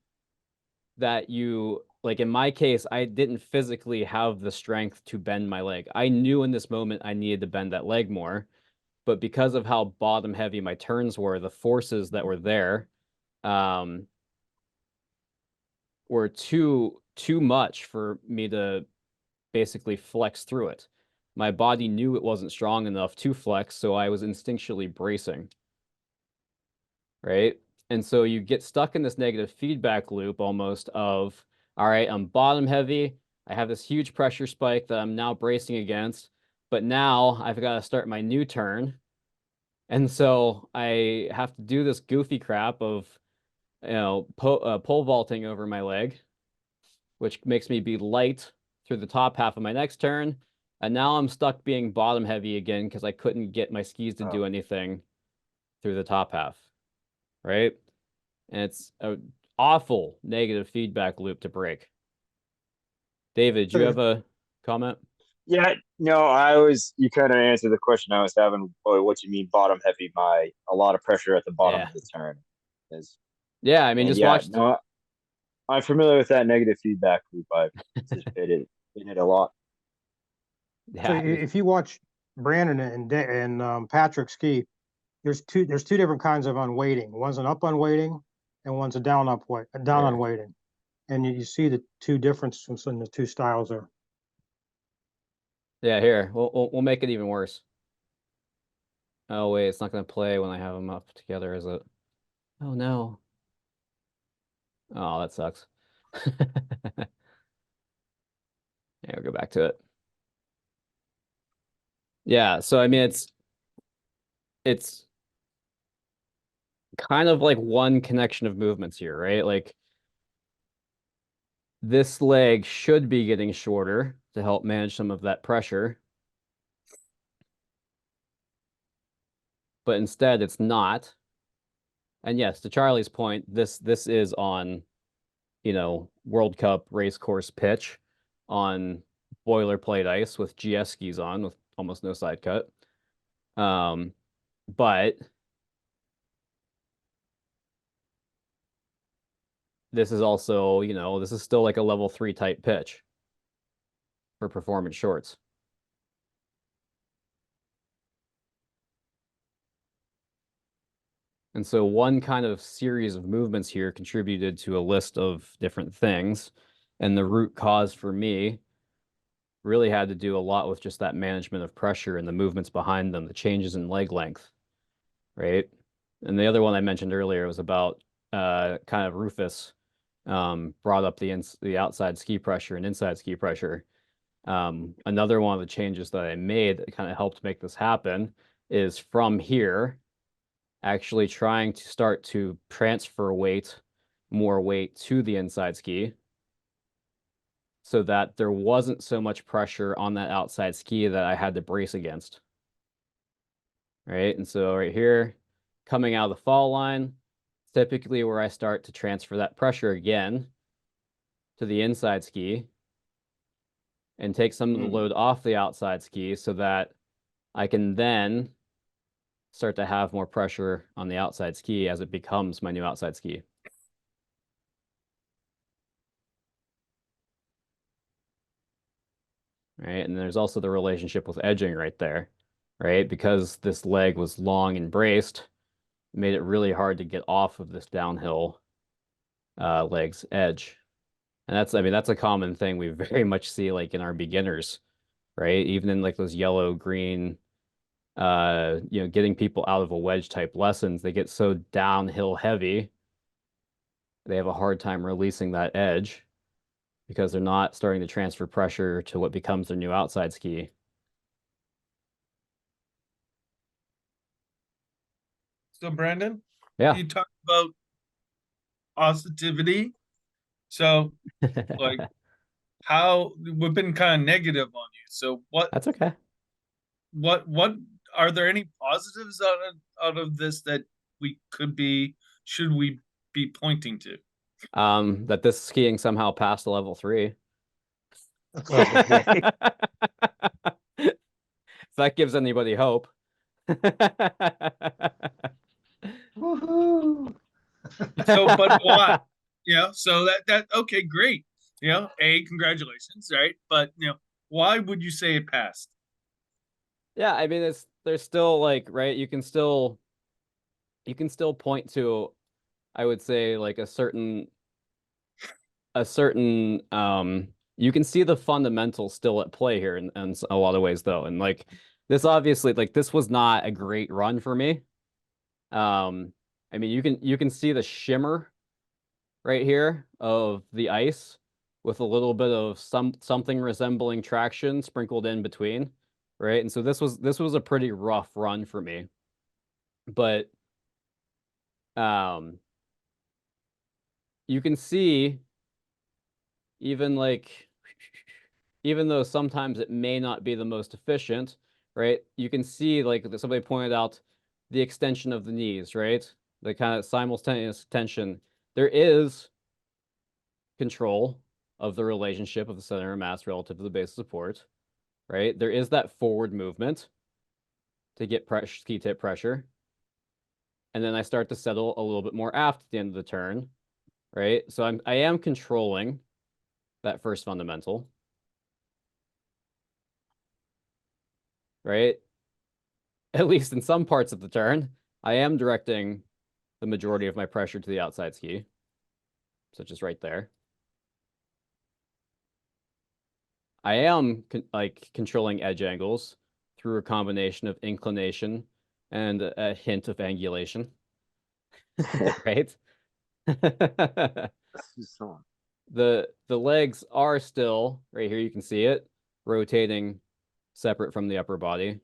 that you, like in my case, I didn't physically have the strength to bend my leg. I knew in this moment I needed to bend that leg more, but because of how bottom heavy my turns were, the forces that were there were too much for me to basically flex through it. My body knew it wasn't strong enough to flex, so I was instinctually bracing. Right? And so you get stuck in this negative feedback loop almost of, all right, I'm bottom heavy. I have this huge pressure spike that I'm now bracing against, but now I've got to start my new turn. And so I have to do this goofy crap of, pole vaulting over my leg, which makes me be light through the top half of my next turn. And now I'm stuck being bottom heavy again because I couldn't get my skis to do anything through the top half. Right? And it's awful negative feedback loop to break. David, do you have a comment? Yeah, no, you kind of answered the question I was having. What you mean bottom heavy? A lot of pressure at the bottom of the turn is. Yeah, I mean, And just yeah, watch. no, I'm familiar with that negative feedback loop. I've participated in it a lot. So Yeah, if you watch Brandon and Patrick ski, there's two different kinds of unweighting. One's an up unweighting and one's a down unweighting. And you see the two differences in the two styles there. yeah. Here, we'll make it even worse. Oh wait, it's not gonna play when I have them up together, is it? Oh no. Oh, that sucks. Yeah, we'll go back to it. Yeah, so I mean, it's kind of like one connection of movements here, right? Like this leg should be getting shorter to help manage some of that pressure. But instead it's not. And yes, to Charlie's point, this is on, World Cup race course pitch on boilerplate ice with GS skis on with almost no side cut. But this is also, this is still like a level 3 type pitch for performance shorts. And so one kind of series of movements here contributed to a list of different things. And the root cause for me really had to do a lot with just that management of pressure and the movements behind them, the changes in leg length, right? And the other one I mentioned earlier was about kind of Rufus brought up the outside ski pressure and inside ski pressure. Another one of the changes that I made that kind of helped make this happen is from here, actually trying to start to transfer more weight to the inside ski so that there wasn't so much pressure on that outside ski that I had to brace against. Right? And so right here, coming out of the fall line, typically where I start to transfer that pressure again to the inside ski and take some of the load off the outside ski so that I can then start to have more pressure on the outside ski as it becomes my new outside ski. Right? And there's also the relationship with edging right there, right? Because this leg was long and braced, it made it really hard to get off of this downhill leg's edge. And that's a common thing we very much see like in our beginners, right? Even in like those yellow, green, getting people out of a wedge type lessons, they get so downhill heavy, they have a hard time releasing that edge because they're not starting to transfer pressure to what becomes their new outside ski. So Brandon, Yeah. you talked about positivity. So like how we've been kind of negative on you. So That's okay. What are there any positives out of this that should we be pointing to? That this skiing somehow passed level 3. Okay. If that gives anybody hope. Woohoo! So, but why? So that okay, great. Congratulations, right? But why would you say it passed? Yeah, I mean there's still like, right, you can still point to, I would say, like a certain you can see the fundamentals still at play here in a lot of ways though. And like this obviously, like this was not a great run for me. I mean you can see the shimmer right here of the ice with a little bit of something resembling traction sprinkled in between, right? And so this was a pretty rough run for me. But you can see even though sometimes it may not be the most efficient, right? You can see, like somebody pointed out, the extension of the knees, right? The kind of simultaneous tension. there is control of the relationship of the center of mass relative to the base of support, right? There is that forward movement to get ski tip pressure. And then I start to settle a little bit more aft at the end of the turn, right? So I am controlling that first fundamental, right? At least in some parts of the turn, I am directing the majority of my pressure to the outside ski, such as right there. I am controlling edge angles through a combination of inclination and a hint of angulation, right? The legs are still, right here you can see it, rotating separate from the upper body.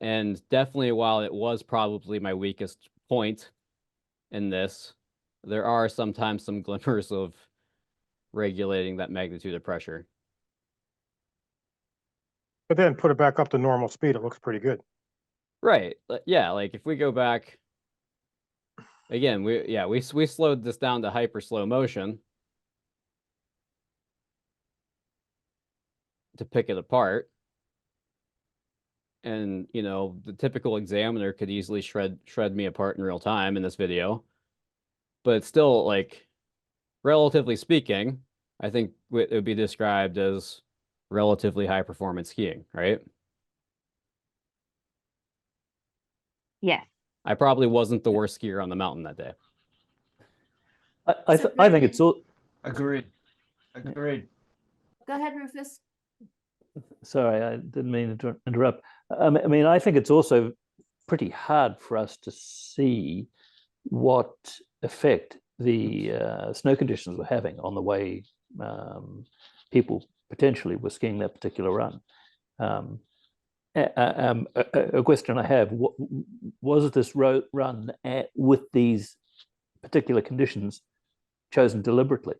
And definitely while it was probably my weakest point in this, there are sometimes some glimmers of regulating that magnitude of pressure. But then put it back up to normal speed, it looks pretty good. Right. Yeah, like if we go back again, we slowed this down to hyper slow motion to pick it apart. And, you know, the typical examiner could easily shred me apart in real time in this video. But still, like, relatively speaking, I think it would be described as relatively high performance skiing, right? Yes. I probably wasn't the worst skier on the mountain that day. I think it's all. Agreed. Agreed. Go ahead, Rufus. Sorry, I didn't mean to interrupt. I mean, I think it's also pretty hard for us to see what effect the snow conditions were having on the way people potentially were skiing that particular run. A question I have, was this run with these particular conditions chosen deliberately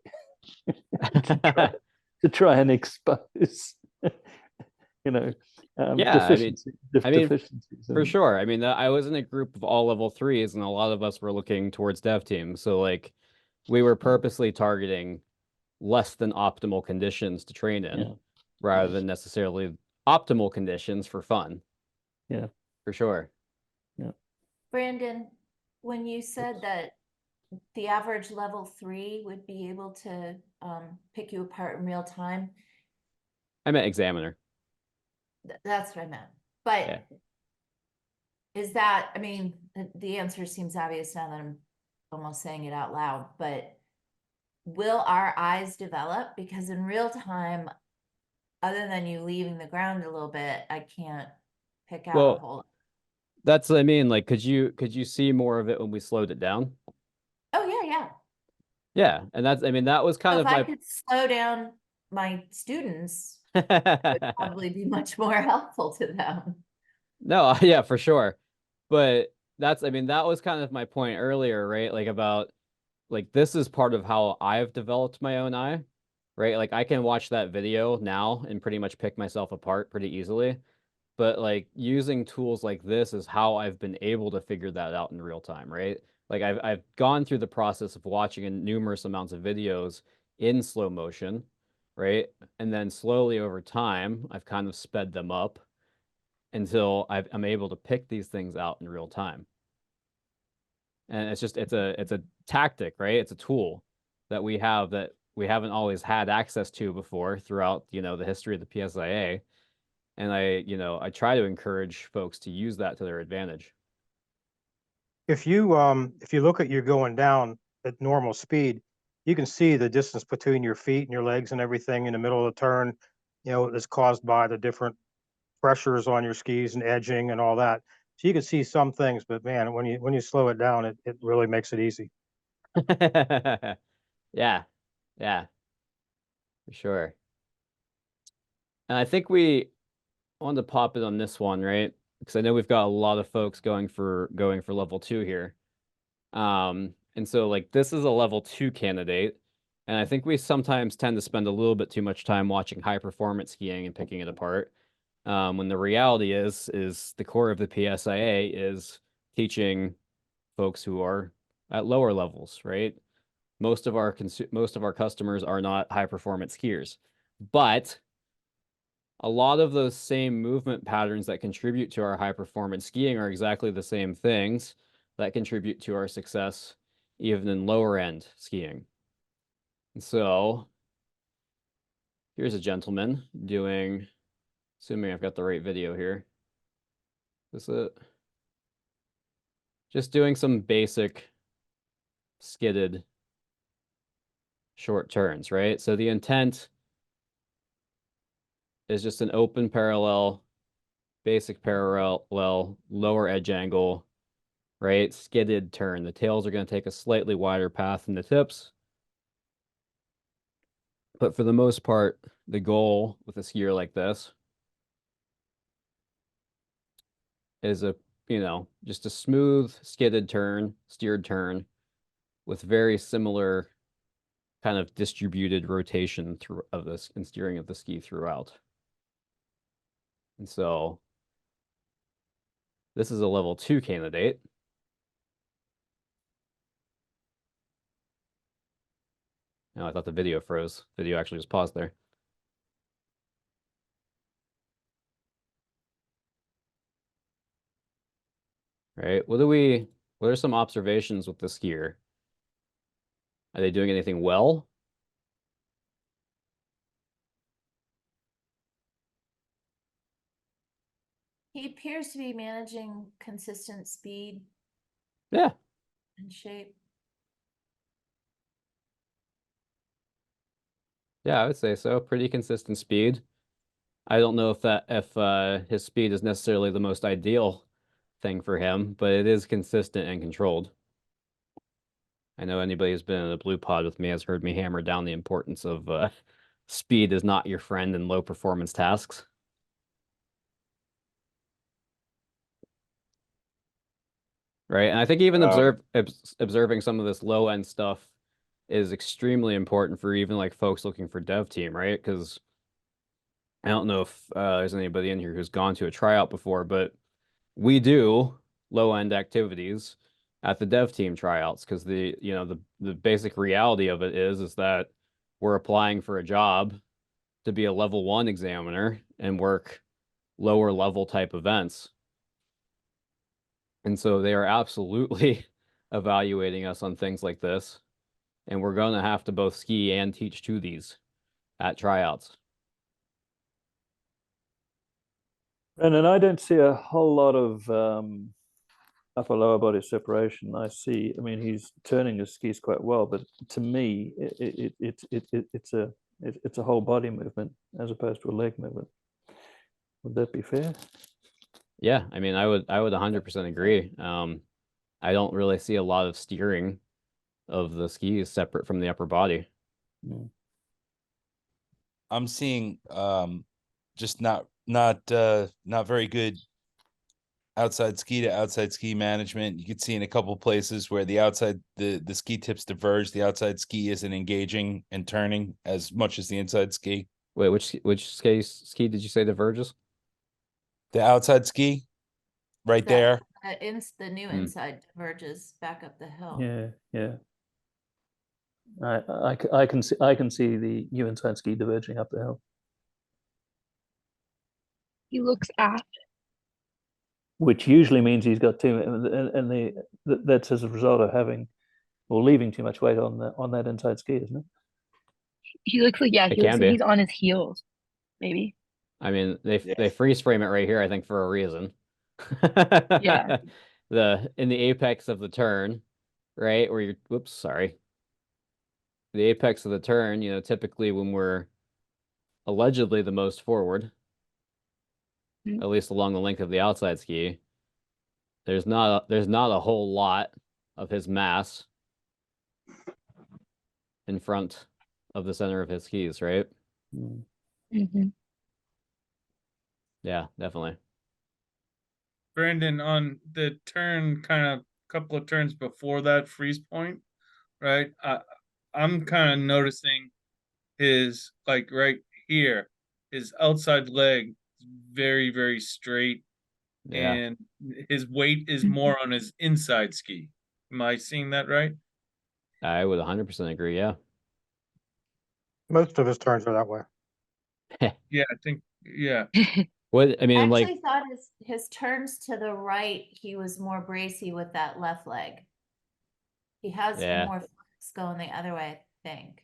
to try and expose deficiencies? For sure. I mean, I was in a group of all level 3s, and a lot of us were looking towards dev teams. So like we were purposely targeting less than optimal conditions to train in rather than necessarily optimal conditions for fun. Yeah, for sure. Yeah. Brandon, when you said that the average level 3 would be able to pick you apart in real time, I meant examiner. That's what I meant. But yeah. Is that, I mean, the answer seems obvious now that I'm almost saying it out loud, but will our eyes develop? Because in real time, other than you leaving the ground a little bit, I can't pick out a whole. That's what I mean. Like, could you see more of it when we slowed it down? Oh yeah. Yeah, and that's, I mean, that was kind so of if I could slow down my students, it would probably be much more helpful to them. No, yeah, for sure. But that's, I mean, that was kind of my point earlier, right? Like about, like, this is part of how I've developed my own eye, right? Like I can watch that video now and pretty much pick myself apart pretty easily. But like using tools like this is how I've been able to figure that out in real time, right? Like I've gone through the process of watching numerous amounts of videos in slow motion, right? And then slowly over time, I've kind of sped them up until I'm able to pick these things out in real time. And it's just, it's a tactic, right? It's a tool that we have that we haven't always had access to before throughout, the history of the PSIA. And I try to encourage folks to use that to their advantage. If you look at you going down at normal speed, you can see the distance between your feet and your legs and everything in the middle of the turn, is caused by the different pressures on your skis and edging and all that. So you can see some things, but man, when you slow it down, it really makes it easy. Yeah, for sure. And I think we wanted to pop it on this one, right? Because I know we've got a lot of folks going for level 2 here. And so like this is a level 2 candidate. And I think we sometimes tend to spend a little bit too much time watching high performance skiing and picking it apart. When the reality is the core of the PSIA is teaching folks who are at lower levels, right? Most of our customers are not high performance skiers, but a lot of those same movement patterns that contribute to our high performance skiing are exactly the same things that contribute to our success even in lower end skiing. So here's a gentleman doing, assuming I've got the right video here. Is it? Just doing some basic skidded short turns, right? So the intent is just an open parallel, basic parallel, lower edge angle, right? Skidded turn. The tails are going to take a slightly wider path than the tips. But for the most part, the goal with a skier like this is just a smooth skidded turn, steered turn with very similar kind of distributed rotation through of this and steering of the ski throughout. And so this is a level 2 candidate. Oh, I thought the video froze. Video actually just paused there. Right. What are some observations with the skier? Are they doing anything well? He appears to be managing consistent speed Yeah. and shape. Yeah, I would say so. Pretty consistent speed. I don't know if his speed is necessarily the most ideal thing for him, but it is consistent and controlled. I know anybody who's been in a blue pod with me has heard me hammer down the importance of speed is not your friend in low performance tasks. Right. And I think even observing some of this low end stuff is extremely important for even like folks looking for dev team, right? Because I don't know if there's anybody in here who's gone to a tryout before, but we do low end activities at the dev team tryouts because the basic reality of it is that we're applying for a job to be a level 1 examiner and work lower level type events. And so they are absolutely evaluating us on things like this. And we're going to have to both ski and teach to these at tryouts. And I don't see a whole lot of upper lower body separation. I mean, he's turning his skis quite well, but to me, it's a whole body movement as opposed to a leg movement. Would that be fair? Yeah, I mean, I would 100% agree. I don't really see a lot of steering of the skis separate from the upper body. I'm seeing just not very good outside ski to outside ski management. You could see in a couple of places where the outside the ski tips diverge. The outside ski isn't engaging and turning as much as the inside ski. Wait, which ski did you say diverges? The outside ski, right there. The new inside diverges back up the hill. Yeah. I can see the new inside ski diverging up the hill. He looks aft. Which usually means he's got too, and that's as a result of having or leaving too much weight on that inside ski, isn't it? He looks like he looks like he's on his heels, maybe. I mean, they freeze frame it right here, I think, for a reason. Yeah. In the apex of the turn, right? Where sorry. The apex of the turn, typically when we're allegedly the most forward, at least along the length of the outside ski, there's not a whole lot of his mass in front of the center of his skis, right? Mm-hmm. Yeah, definitely. Brandon, on the turn, kind of couple of turns before that freeze point, right? I'm kind of noticing his, like right here, his outside leg is very, very straight, Yeah. and his weight is more on his inside ski. Am I seeing that right? I would 100% agree. Yeah. Most of his turns are that way. Yeah, I think, yeah. What I I mean, actually like, thought his turns to the right, he was more bracy with that left leg. He has yeah. more flex going the other way, I think.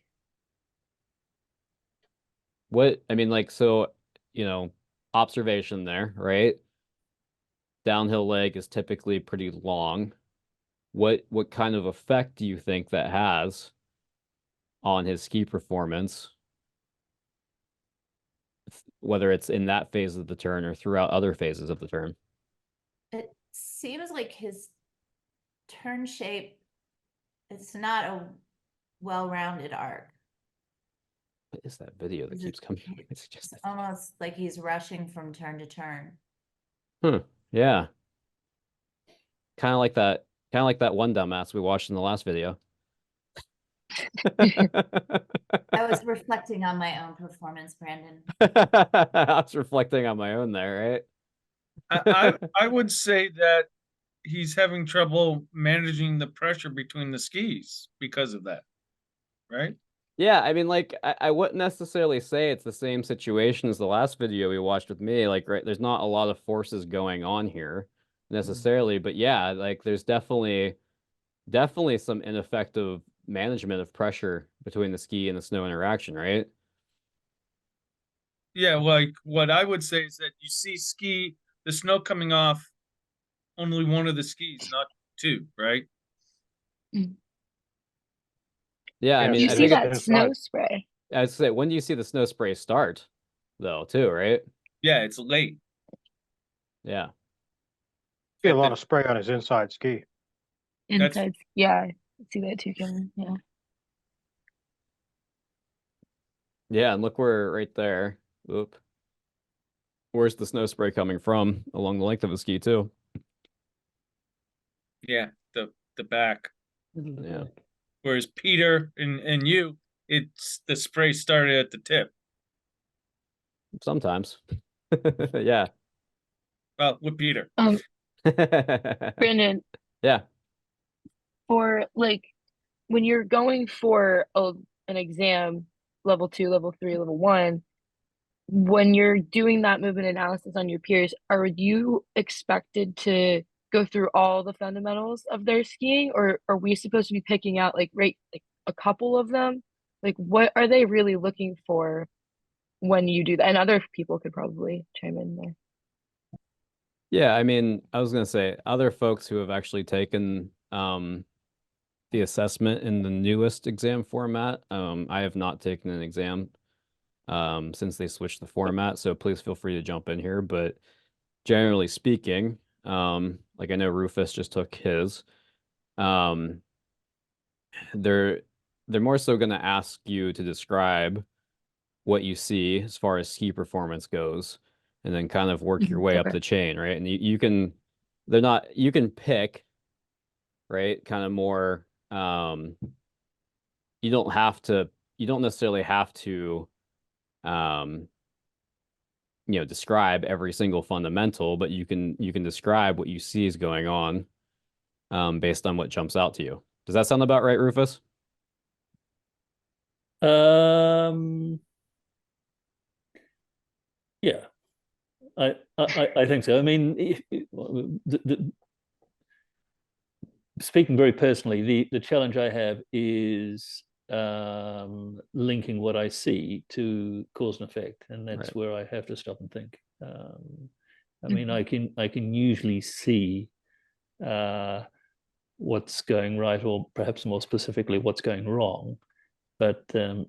What I mean, like, so, observation there, right? Downhill leg is typically pretty long. What kind of effect do you think that has on his ski performance, whether it's in that phase of the turn or throughout other phases of the turn? It seems like his turn shape, it's not a well-rounded arc. What is that video that Is keeps it- coming up? It's It's just, almost like he's rushing from turn to turn. yeah. Kind of like that one dumbass we watched in the last video. I was reflecting on my own performance, Brandon. I was reflecting on my own there, right? I would say that he's having trouble managing the pressure between the skis because of that, right? Yeah, I mean, like, I wouldn't necessarily say it's the same situation as the last video we watched with me. Like, right, there's not a lot of forces going on here necessarily, but yeah, like, there's definitely some ineffective management of pressure between the ski and the snow interaction, right? Yeah, like what I would say is that you see the snow coming off only one of the skis, not two, right? Yeah, I Yeah, mean, You I see think that inside. snow spray. I'd say, when do you see the snow spray start, though, too, right? Yeah, it's late. Yeah. See a lot of spray on his inside ski. That's- Inside. Yeah, I see that too, Kevin. Yeah. Yeah, and look where right there. Oop. Where's the snow spray coming from along the length of the ski, too? Yeah, the back. Yeah. Whereas Peter and you, it's the spray started at the tip. Sometimes. Yeah. Well, with Peter. Brandon, Yeah. for like when you're going for an exam, level 2, level 3, level 1, when you're doing that movement analysis on your peers, are you expected to go through all the fundamentals of their skiing, or are we supposed to be picking out like a couple of them? Like, what are they really looking for when you do that? And other people could probably chime in there. Yeah, I mean, I was gonna say other folks who have actually taken the assessment in the newest exam format. I have not taken an exam since they switched the format, so please feel free to jump in here. But generally speaking, like I know Rufus just took his, they're more so gonna ask you to describe what you see as far as ski performance goes, and then kind of work your way up Okay. the chain, right? And you can pick, right? Kind of more, you don't necessarily have to describe every single fundamental, but you can describe what you see is going on based on what jumps out to you. Does that sound about right, Rufus? Yeah, I think so. I mean, speaking very personally, the challenge I have is linking what I see to cause and effect, and that's Right. where I have to stop and think. I mean, I can usually see what's going right, or perhaps more specifically, what's going wrong. But for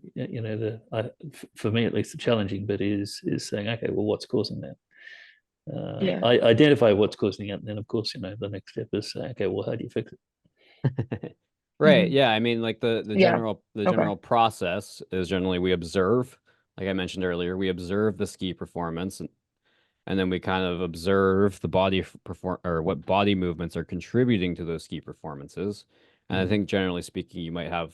me at least, the challenging bit is saying, okay, well, what's causing that? Yeah. I identify what's causing it, and then of course, the next step is okay, well, how do you fix it? Right. Yeah. I mean, like the Yeah. general process is generally we observe, like I mentioned earlier, we observe the ski performance, and then we kind of observe the body or what body movements are contributing to those ski performances. And I think generally speaking, you may have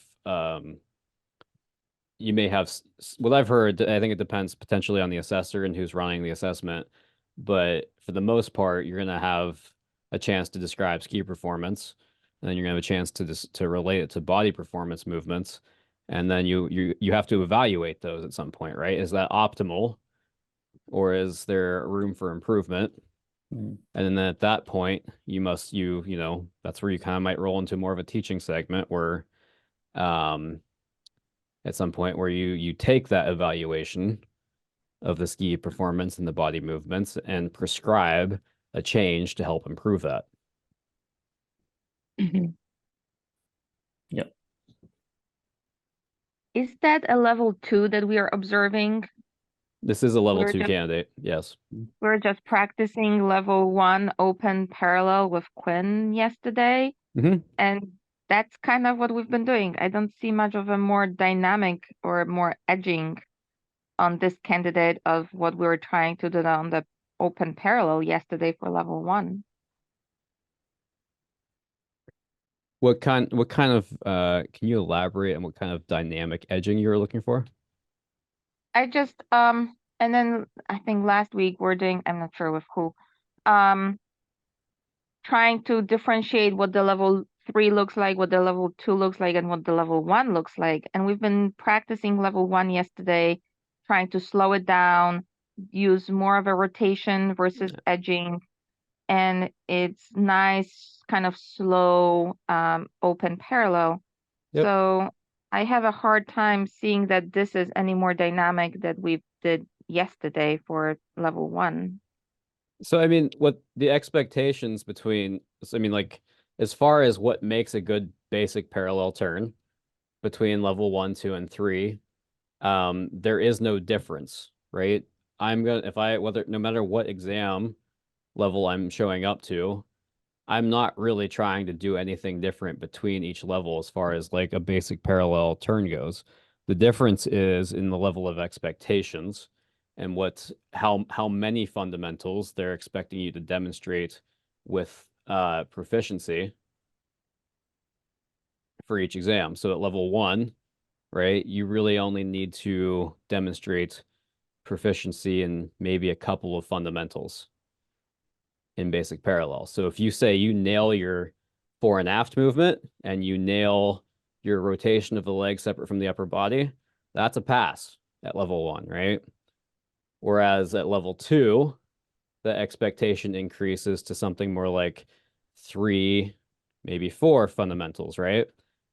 what I've heard. I think it depends potentially on the assessor and who's running the assessment, but for the most part, you're going to have a chance to describe ski performance. and then you're gonna have a chance to relate it to body performance movements, and then you have to evaluate those at some point, right? Is that optimal, or is there room for improvement? Mm. And then at that point, you know, that's where you kind of might roll into more of a teaching segment where, at some point where you take that evaluation of the ski performance and the body movements and prescribe a change to help improve that. Mhm. Yep. Is that a level 2 that we are observing? This is a level We're 2 just- candidate, yes. We're just practicing level 1 open parallel with Quinn yesterday, Mhm. and that's kind of what we've been doing. I don't see much of a more dynamic or more edging on this candidate of what we were trying to do on the open parallel yesterday for level 1. What kind of can you elaborate on what kind of dynamic edging you were looking for? I just and then I think last week we're doing, I'm not sure with who, trying to differentiate what the level 3 looks like, what the level 2 looks like, and what the level 1 looks like. And we've been practicing level 1 yesterday, trying to slow it down, use more of a rotation versus edging. And it's nice, kind of slow, open parallel. Yep. So I have a hard time seeing that this is any more dynamic that we did yesterday for level 1. So I mean, what the expectations between, so, I mean, like, as far as what makes a good basic parallel turn between level 1, 2, and 3, there is no difference, right? I'm gonna, if I, whether, no matter what exam level I'm showing up to, I'm not really trying to do anything different between each level as far as like a basic parallel turn goes. The difference is in the level of expectations and how many fundamentals they're expecting you to demonstrate with proficiency for each exam. So at level 1, right, you really only need to demonstrate proficiency in maybe a couple of fundamentals in basic parallel. So if you say you nail your fore and aft movement and you nail your rotation of the leg separate from the upper body, that's a pass at level 1, right? Whereas at level 2, the expectation increases to something more like 3, maybe 4 fundamentals, right?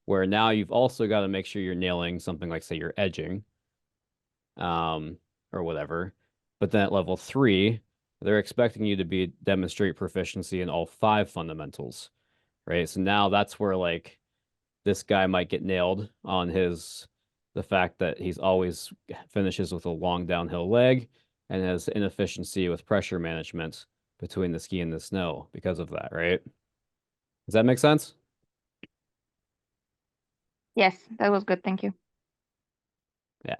Where now you've also got to make sure you're nailing something like, say, your edging, or whatever. But then at level 3, they're expecting you to demonstrate proficiency in all 5 fundamentals, right? So now that's where, like, this guy might get nailed on the fact that he's always finishes with a long downhill leg and has inefficiency with pressure management between the ski and the snow because of that, right? Does that make sense? Yes, that was good. Thank you. Yeah.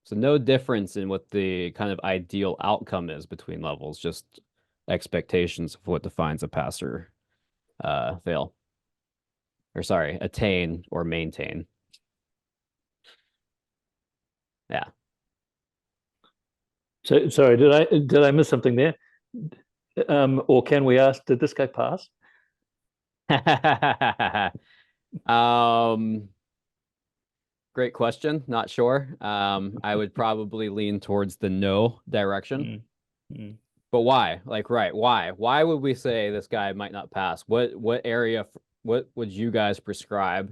So no difference in what the kind of ideal outcome is between levels, just expectations of what defines a pass or fail. Or sorry, attain or maintain. Yeah. So sorry, did I miss something there? Or can we ask, did this guy pass? Great question. Not sure. I would probably lean towards the no direction. But why? Like, right, why? Why would we say this guy might not pass? What area, what would you guys prescribe?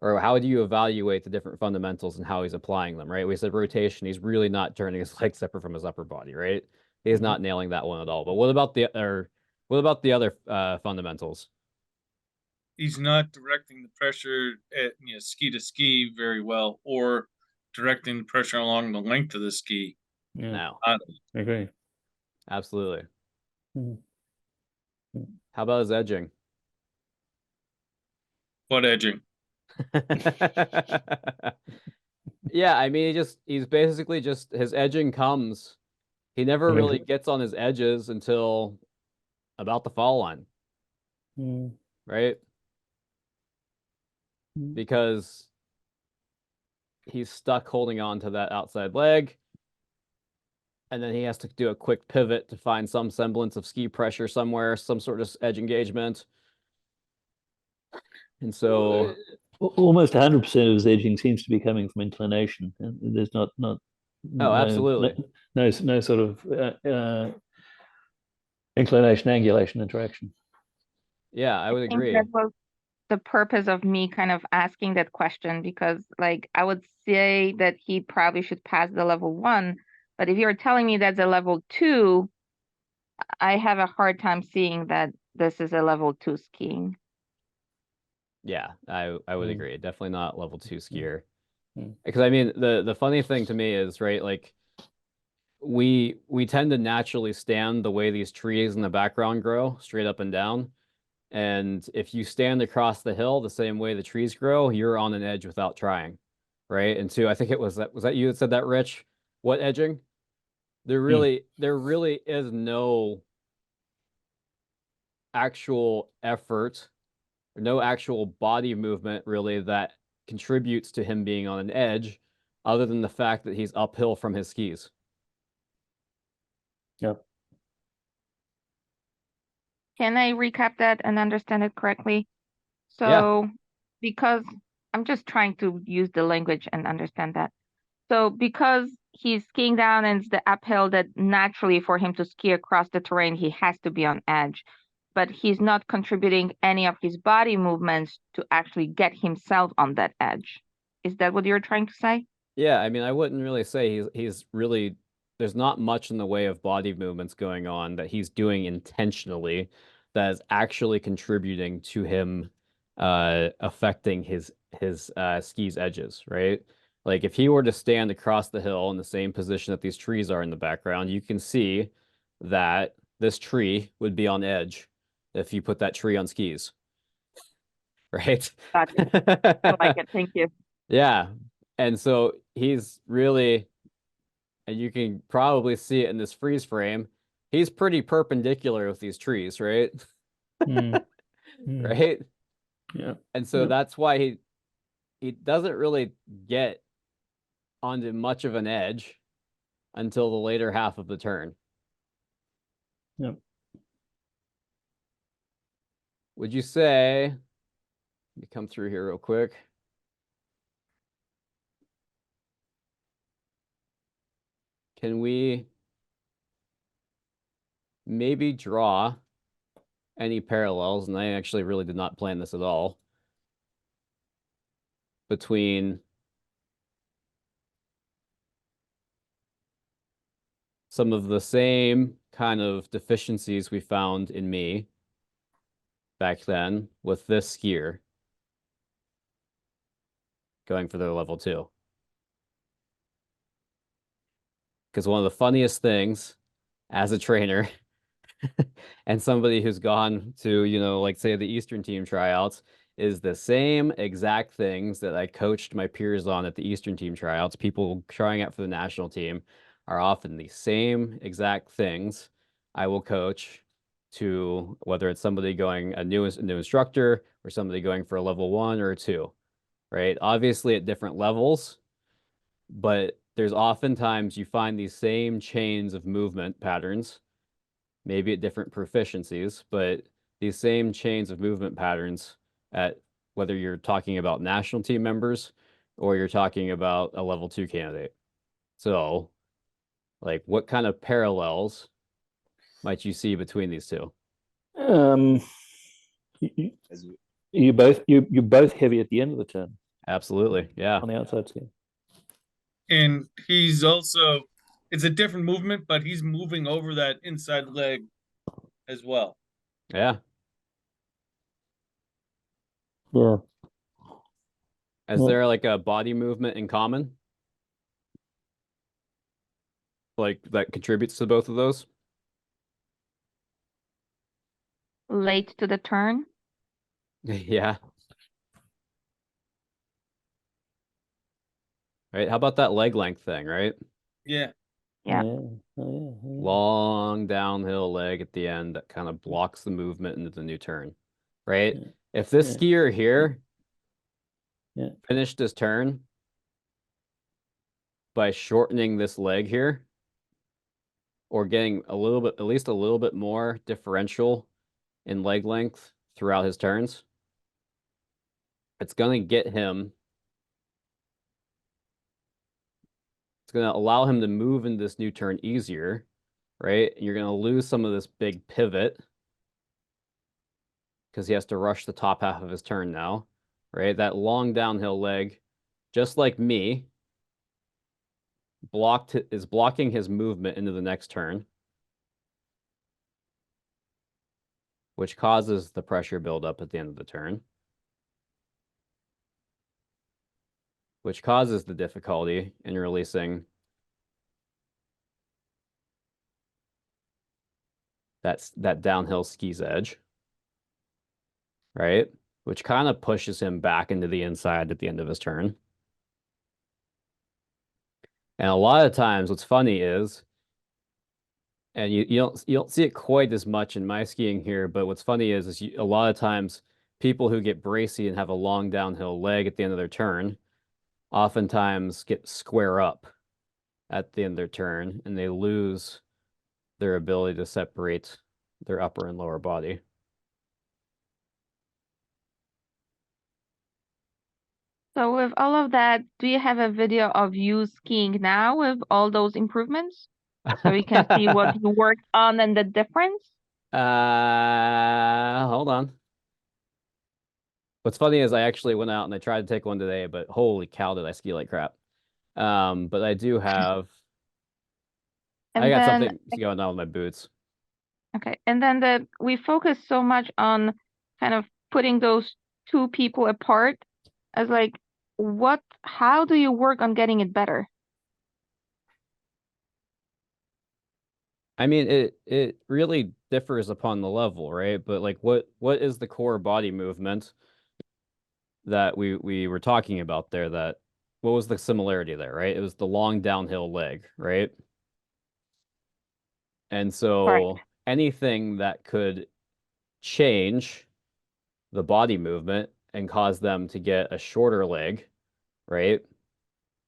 Or how do you evaluate the different fundamentals and how he's applying them, right? We said rotation, he's really not turning his leg separate from his upper body, right? He's not nailing that one at all. But what about the other fundamentals? He's not directing the pressure at ski to ski very well, or directing the pressure along the length of the ski. Yeah, No. I agree. Absolutely. Mhm. How about his edging? What edging? Yeah, I mean, he's basically just, his edging comes. He never really gets on his edges until about the fall line, right? Because he's stuck holding on to that outside leg, and then he has to do a quick pivot to find some semblance of ski pressure somewhere, some sort of edge engagement. And so, almost 100% of his edging seems to be coming from inclination. And there's not oh, no, absolutely. no sort of inclination angulation interaction. Yeah, I would think agree. that was the purpose of me kind of asking that question, because like I would say that he probably should pass the level 1, but if you're telling me that's a level 2, I have a hard time seeing that this is a level 2 skiing. Yeah, I would Mm. agree. Definitely not level 2 skier. Mm. Because I mean, the funny thing to me is, right, like we tend to naturally stand the way these trees in the background grow, straight up and down. And if you stand across the hill the same way the trees grow, you're on an edge without trying, right? And so I think it was that you that said that, Rich? What edging? There really is no actual effort, or no actual body movement really that contributes to him being on an edge, other than the fact that he's uphill from his skis. Yep. Can I recap that and understand it correctly? Yeah. So, because I'm just trying to use the language and understand that. So, because he's skiing down and it's the uphill, that naturally for him to ski across the terrain, he has to be on edge. But he's not contributing any of his body movements to actually get himself on that edge. Is that what you're trying to say? Yeah, I mean, I wouldn't really say he's really, there's not much in the way of body movements going on that he's doing intentionally that is actually contributing to him affecting his skis edges, right? Like if he were to stand across the hill in the same position that these trees are in the background, you can see that this tree would be on edge if you put that tree on skis, right? Gotcha. I like it. Thank you. Yeah. And so he's really, and you can probably see it in this freeze frame, he's pretty perpendicular with these trees, right? Mm. Mm. Right? Yeah. And so Yep. that's why he doesn't really get onto much of an edge until the later half of the turn. Yep. Would you say, let me come through here real quick. Can we maybe draw any parallels? And I actually really did not plan this at all. Between some of the same kind of deficiencies we found in me back then with this skier going for their level 2. Because one of the funniest things as a trainer and somebody who's gone to, like say the Eastern team tryouts, is the same exact things that I coached my peers on at the Eastern team tryouts. People trying out for the national team are often the same exact things I will coach to, whether it's somebody going a new instructor or somebody going for a level 1 or a 2, right? Obviously at different levels, but there's oftentimes you find these same chains of movement patterns, maybe at different proficiencies, but these same chains of movement patterns at whether you're talking about national team members or you're talking about a level 2 candidate. So, like, what kind of parallels might you see between these two? You both heavy at the end of the turn Absolutely, yeah. on the outside ski. And he's also, it's a different movement, but he's moving over that inside leg as well. Yeah. Yeah. Is Yeah. there like a body movement in common? Like that contributes to both of those? Late to the turn. Yeah. Right. How about that leg length thing, right? Yeah. Yeah. Oh, yeah. Long downhill leg at the end that kind of blocks the movement into the new turn, right? Yeah. If this Yeah. skier here Yeah. finished his turn by shortening this leg here, or getting a little bit, at least a little bit more differential in leg length throughout his turns, it's going to get him. It's going to allow him to move in this new turn easier, right? You're going to lose some of this big pivot because he has to rush the top half of his turn now, right? That long downhill leg, just like me, is blocking his movement into the next turn, which causes the pressure buildup at the end of the turn, which causes the difficulty in releasing that downhill ski's edge, right? Which kind of pushes him back into the inside at the end of his turn. And a lot of times what's funny is, and you don't see it quite as much in my skiing here, but what's funny is a lot of times people who get bracy and have a long downhill leg at the end of their turn oftentimes get square up at the end of their turn, and they lose their ability to separate their upper and lower body. So with all of that, do you have a video of you skiing now with all those improvements? So we can see what you worked on and the difference? Hold on. What's funny is I actually went out and I tried to take one today, but holy cow, did I ski like crap. But I do have, I got something going on with my boots. Okay, and then we focus so much on kind of putting those two people apart as like, how do you work on getting it better? I mean, it really differs upon the level, right? But like, what is the core body movement that we were talking about there? What was the similarity there, right? It was the long downhill leg, right? And so anything that could change the body movement and cause them to get a shorter leg, right?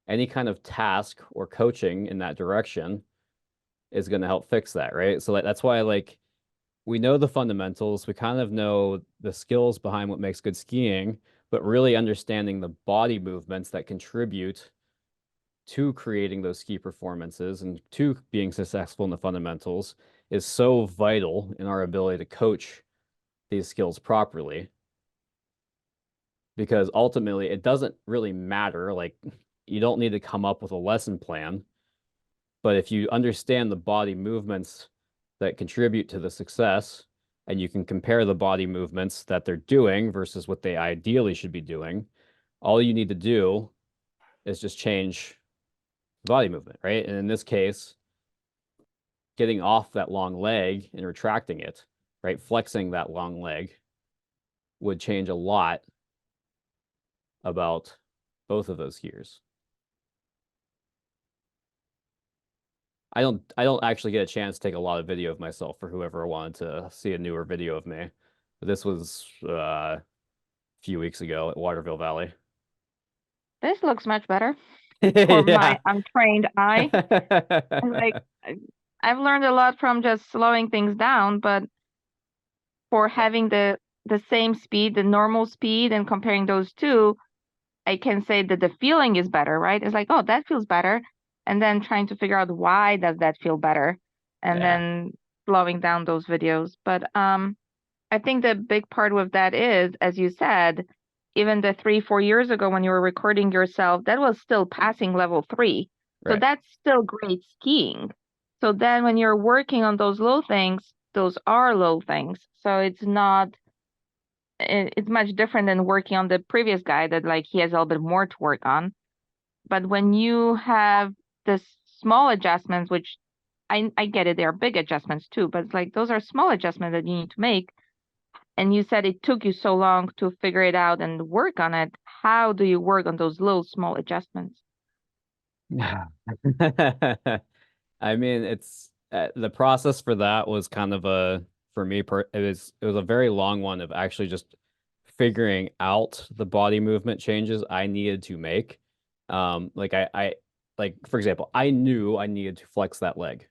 Any kind of task or coaching in that direction is going to help fix that, right? So that's why like we know the fundamentals, we kind of know the skills behind what makes good skiing, but really understanding the body movements that contribute to creating those ski performances and to being successful in the fundamentals is so vital in our ability to coach these skills properly. Because ultimately, it doesn't really matter. Like, you don't need to come up with a lesson plan. But if you understand the body movements that contribute to the success, and you can compare the body movements that they're doing versus what they ideally should be doing, all you need to do is just change the body movement, right? And in this case, getting off that long leg and retracting it, right? Flexing that long leg would change a lot about both of those skiers. I don't actually get a chance to take a lot of video of myself for whoever wanted to see a newer video of me. But this was a few weeks ago at Waterville Valley. This looks much better for my untrained eye. Like, I've learned a lot from just slowing things down, but for having the same speed, the normal speed, and comparing those two, I can say that the feeling is better, right? It's like, oh, that feels better. And then trying to figure out why does that feel better, and then slowing down those videos. But I think the big part with that is, as you said, even the 3-4 years ago when you were recording yourself, that was still passing level 3. So that's still great skiing. So then when you're working on those low things, those are low things. So it's much different than working on the previous guy that like he has a little bit more to work on. But when you have the small adjustments, which I get it, they are big adjustments too, but it's like those are small adjustments that you need to make. And you said it took you so long to figure it out and work on it. How do you work on those little small adjustments? I mean, it's the process for that was kind of for me, it was a very long one of actually just figuring out the body movement changes I needed to make. Like like for example, I knew I needed to flex that leg,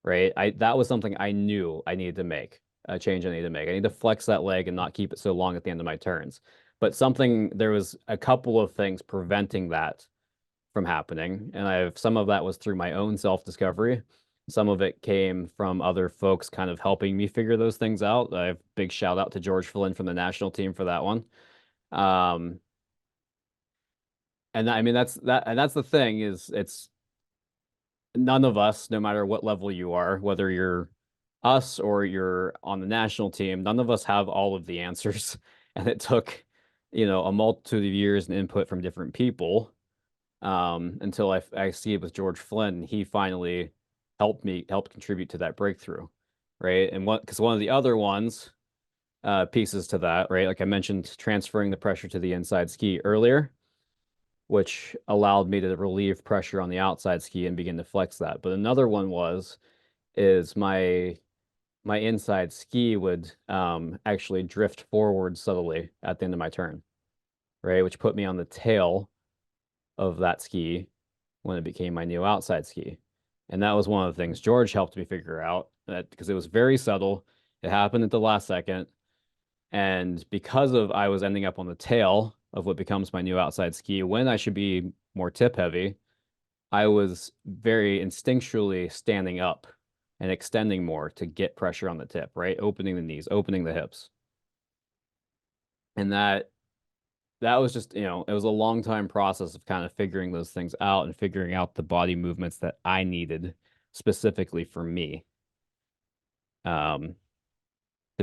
right? That was something I knew I needed to make, a change I needed to make. I need to flex that leg and not keep it so long at the end of my turns. but there was a couple of things preventing that from happening. And some of that was through my own self-discovery. Some of it came from other folks kind of helping me figure those things out. I have big shout out to George Flynn from the national team for that one. And I mean, that's the thing is it's none of us, no matter what level you are, whether you're us or you're on the national team, none of us have all of the answers. And it took, a multitude of years and input from different people until I see it with George Flynn. He finally helped contribute to that breakthrough, right? And because one of the other ones, pieces to that, right? Like I mentioned, transferring the pressure to the inside ski earlier, which allowed me to relieve pressure on the outside ski and begin to flex that. But another one is my inside ski would actually drift forward subtly at the end of my turn, right? Which put me on the tail of that ski when it became my new outside ski. And that was one of the things George helped me figure out, that because it was very subtle. It happened at the last second. And because I was ending up on the tail of what becomes my new outside ski when I should be more tip heavy, I was very instinctually standing up and extending more to get pressure on the tip, right? Opening the knees, opening the hips. And that was just, it was a long time process of kind of figuring those things out and figuring out the body movements that I needed specifically for me to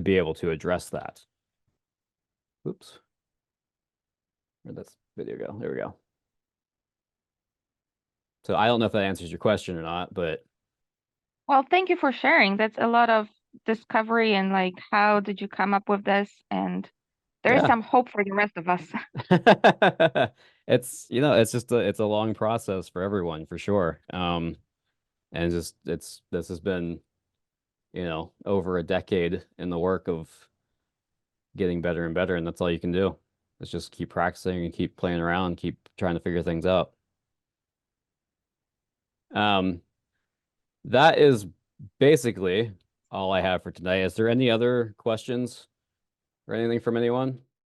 be able to address that. Oops. Where'd that video go? There we go. So I don't know if that answers your question or not, but. Well, thank you for sharing. That's a lot of discovery and like, how did you come up with this? And there is some hope for the rest of us. It's, it's a long process for everyone for sure. And this has been, over a decade in the work of getting better and better. And that's all you can do. Is just keep practicing and keep playing around, keep trying to figure things out. That is basically all I have for tonight. Is there any other questions or anything from anyone?